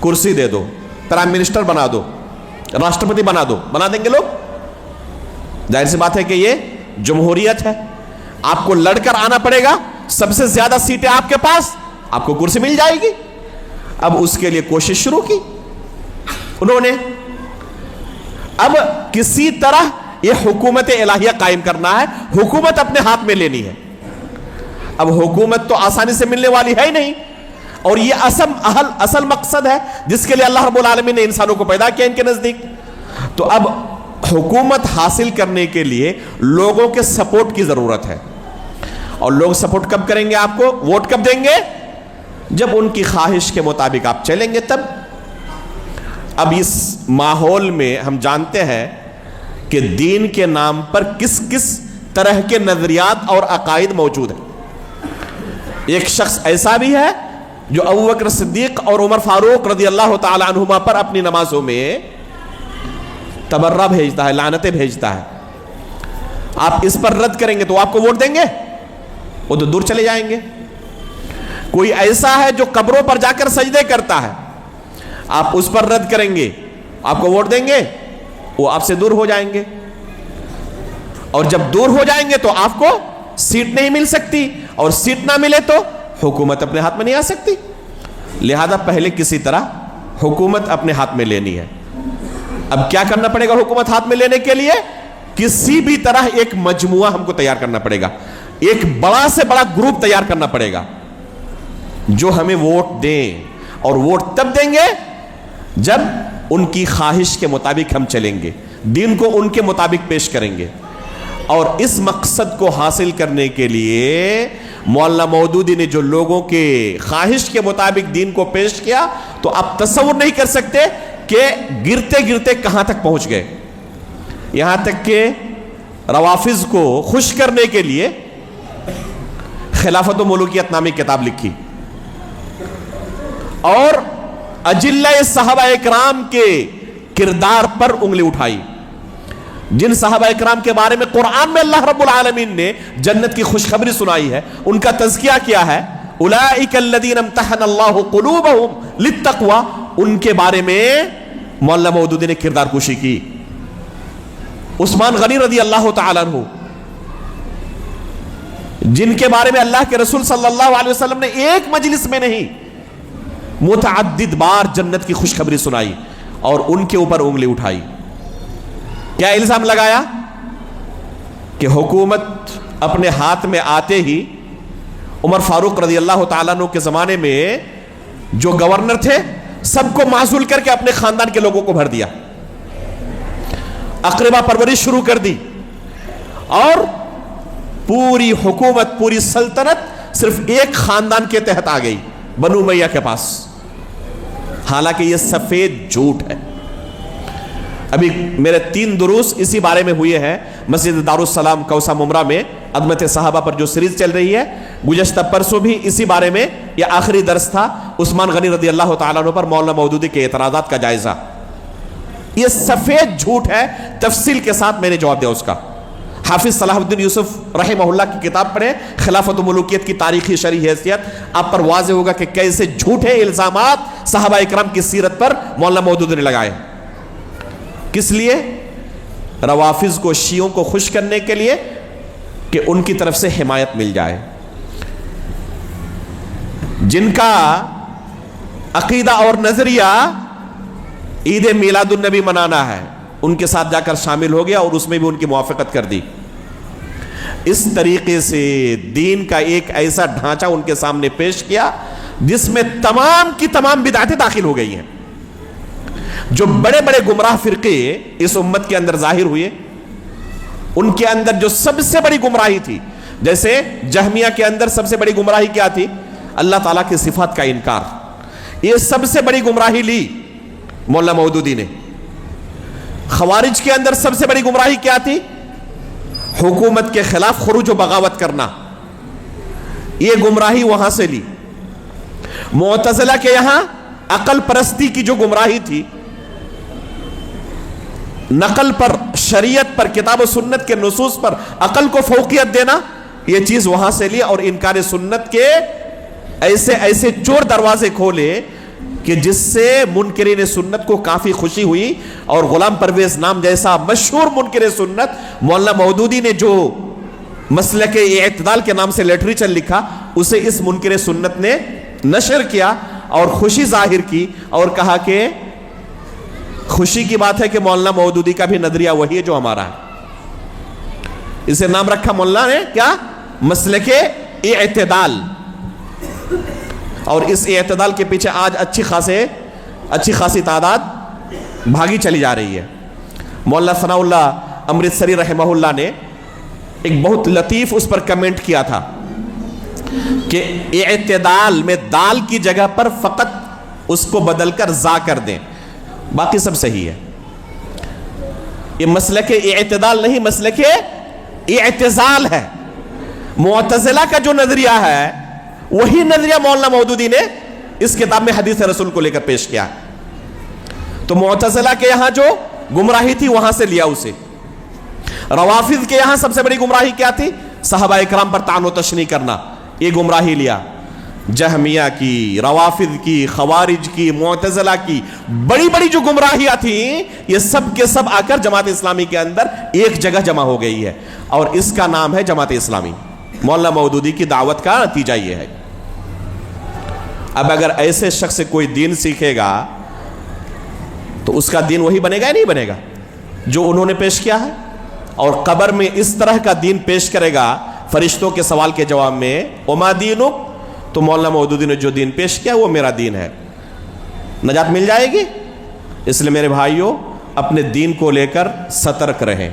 کرسی دے دو، پرائم منسٹر بنا دو، راشٹرپتی بنا دو، بنا دیں گے لوگ؟ ظاہر سی بات ہے کہ یہ جمہوریت ہے. آپ کو لڑ کر آنا پڑے گا، سب سے زیادہ سیٹیں آپ کے پاس، آپ کو کرسی مل جائے گی. اب اس کے لیے کوشش شروع کی انہوں نے. اب کسی طرح یہ حکومت الہیہ قائم کرنا ہے، حکومت اپنے ہاتھ میں لینی ہے. اب حکومت تو آسانی سے ملنے والی ہے ہی نہیں، اور یہ اصل مقصد ہے جس کے لیے اللہ رب العالمین نے انسانوں کو پیدا کیا ان کے نزدیک. تو اب حکومت حاصل کرنے کے لیے لوگوں کے سپورٹ کی ضرورت ہے. اور لوگ سپورٹ کب کریں گے آپ کو؟ ووٹ کب دیں گے؟ جب ان کی خواہش کے مطابق آپ چلیں گے تب. اب اس ماحول میں ہم جانتے ہیں کہ دین کے نام پر کس کس طرح کے نظریات اور عقائد موجود ہیں. ایک شخص ایسا بھی ہے جو ابوبکر صدیق اور عمر فاروق رضی اللہ تعالی عنہما پر اپنی نمازوں میں تبرہ بھیجتا ہے، لعنتیں بھیجتا ہے. آپ اس پر رد کریں گے تو آپ کو ووٹ دیں گے؟ وہ تو دور چلے جائیں گے. کوئی ایسا ہے جو قبروں پر جا کر سجدے کرتا ہے، آپ اس پر رد کریں گے، آپ کو ووٹ دیں گے؟ وہ آپ سے دور ہو جائیں گے. اور جب دور ہو جائیں گے تو آپ کو سیٹ نہیں مل سکتی، اور سیٹ نہ ملے تو حکومت اپنے ہاتھ میں نہیں آ سکتی. لہذا پہلے کسی طرح حکومت اپنے ہاتھ میں لینی ہے. اب کیا کرنا پڑے گا حکومت ہاتھ میں لینے کے لیے؟ کسی بھی طرح ایک مجموعہ ہم کو تیار کرنا پڑے گا، ایک بڑا سے بڑا گروپ تیار کرنا پڑے گا جو ہمیں ووٹ دیں. اور ووٹ تب دیں گے جب ان کی خواہش کے مطابق ہم چلیں گے، دین کو ان کے مطابق پیش کریں گے. اور اس مقصد کو حاصل کرنے کے لیے مولانا مودودی نے جو لوگوں کے خواہش کے مطابق دین کو پیش کیا، تو آپ تصور نہیں کر سکتے کہ گرتے گرتے کہاں تک پہنچ گئے. یہاں تک کہ روافض کو خوش کرنے کے لیے خلافت و ملوکیت نامی کتاب لکھی، اور اجلہ صحابہ اکرام کے کردار پر انگلی اٹھائی. جن صحابہ اکرام کے بارے میں قرآن میں اللہ رب العالمین نے جنت کی خوشخبری سنائی ہے، ان کا تذکیہ کیا ہے، اولئک الذین امتحن اللہ قلوبہم للتقوی، ان کے بارے میں مولانا مودودی نے کردار کشی کی. عثمان غنی رضی اللہ تعالیٰ عنہ، جن کے بارے میں اللہ کے رسول صلی اللہ علیہ وسلم نے ایک مجلس میں نہیں متعدد بار جنت کی خوشخبری سنائی، اور ان کے اوپر انگلی اٹھائی. کیا الزام لگایا؟ کہ حکومت اپنے ہاتھ میں آتے ہی عمر فاروق رضی اللہ تعالیٰ عنہ کے زمانے میں جو گورنر تھے سب کو معزول کر کے اپنے خاندان کے لوگوں کو بھر دیا، اقربا پرورش شروع کر دی، اور پوری حکومت، پوری سلطنت صرف ایک خاندان کے تحت آ گئی، بنو امیہ کے پاس. حالانکہ یہ سفید جھوٹ ہے. ابھی میرے 3 دروس اسی بارے میں ہوئے ہیں مسجد دارالسلام کوسہ ممرہ میں، عظمت صحابہ پر جو سیریز چل رہی ہے. گزشتہ پرسوں بھی اسی بارے میں یہ آخری درس تھا، عثمان غنی رضی اللہ تعالیٰ عنہ پر مولانا مودودی کے اعتراضات کا جائزہ. یہ سفید جھوٹ ہے. تفصیل کے ساتھ میں نے جواب دیا اس کا. حافظ صلاح الدین یوسف رحمہ اللہ کی کتاب پڑھیں, خلافت و ملوکیت کی تاریخی شرعی حیثیت, آپ پر واضح ہوگا کہ کیسے جھوٹے الزامات صحابہ اکرام کی سیرت پر مولانا مودودی نے لگائے. کس لیے؟ روافض کو, شیعوں کو خوش کرنے کے لیے کہ ان کی طرف سے حمایت مل جائے. جن کا عقیدہ اور نظریہ عید میلاد النبی منانا ہے, ان کے ساتھ جا کر شامل ہو گیا اور اس میں بھی ان کی موافقت کر دی. اس طریقے سے دین کا ایک ایسا ڈھانچہ ان کے سامنے پیش کیا جس میں تمام کی تمام بدعتیں داخل ہو گئی ہیں. جو بڑے بڑے گمراہ فرقے اس امت کے اندر ظاہر ہوئے, ان کے اندر جو سب سے بڑی گمراہی تھی, جیسے جہمیہ کے اندر سب سے بڑی گمراہی کیا تھی؟ اللہ تعالیٰ کی صفات کا انکار. یہ سب سے بڑی گمراہی لی مولانا مودودی نے. خوارج کے اندر سب سے بڑی گمراہی کیا تھی؟ حکومت کے خلاف خروج و بغاوت کرنا. یہ گمراہی وہاں سے لی. معتزلہ کے یہاں عقل پرستی کی جو گمراہی تھی, نقل پر, شریعت پر, کتاب و سنت کے نصوص پر عقل کو فوقیت دینا, یہ چیز وہاں سے لی اور انکار سنت کے ایسے ایسے چور دروازے کھولے کہ جس سے منکرین سنت کو کافی خوشی ہوئی. اور غلام پرویز نام جیسا مشہور منکر سنت, مولانا مودودی نے جو مسلک اعتدال کے نام سے لٹریچر لکھا, اسے اس منکر سنت نے نشر کیا اور خوشی ظاہر کی اور کہا کہ خوشی کی بات ہے کہ مولانا مودودی کا بھی نظریہ وہی ہے جو ہمارا ہے. اسے نام رکھا مولانا نے کیا؟ مسلک اعتدال. اور اس اعتدال کے پیچھے آج اچھی خاصی تعداد بھاگی چلی جا رہی ہے. مولانا ثناء اللہ امرتسری رحمہ اللہ نے ایک بہت لطیف اس پر کمنٹ کیا تھا کہ اعتدال میں دال کی جگہ پر فقط اس کو بدل کر زا کر دیں, باقی سب صحیح ہے. یہ مسلک اعتدال نہیں, مسلک اعتزال ہے. معتزلہ کا جو نظریہ ہے وہی نظریہ مولانا مودودی نے اس کتاب میں حدیث رسول کو لے کر پیش کیا. تو معتزلہ کے یہاں جو گمراہی تھی وہاں سے لیا اسے. روافض کے یہاں سب سے بڑی گمراہی کیا تھی؟ صحابہ اکرام پر طعن و تشنیع کرنا, یہ گمراہی لیا. جہمیہ کی, روافض کی, خوارج کی, معتزلہ کی بڑی بڑی جو گمراہیاں تھیں, یہ سب کے سب آ کر جماعت اسلامی کے اندر ایک جگہ جمع ہو گئی ہے اور اس کا نام ہے جماعت اسلامی. مولانا مودودی کی دعوت کا نتیجہ یہ ہے. اب اگر ایسے شخص سے کوئی دین سیکھے گا تو اس کا دین وہی بنے گا یا نہیں بنے گا جو انہوں نے پیش کیا ہے؟ اور قبر میں اس طرح کا دین پیش کرے گا فرشتوں کے سوال کے جواب میں, وما دینک, تو مولانا مودودی نے جو دین پیش کیا وہ میرا دین ہے. نجات مل جائے گی. اس لیے میرے بھائیوں, اپنے دین کو لے کر سترک رہیں.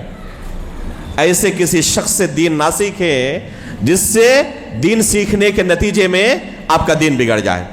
ایسے کسی شخص سے دین نہ سیکھیں جس سے دین سیکھنے کے نتیجے میں آپ کا دین بگڑ جائے.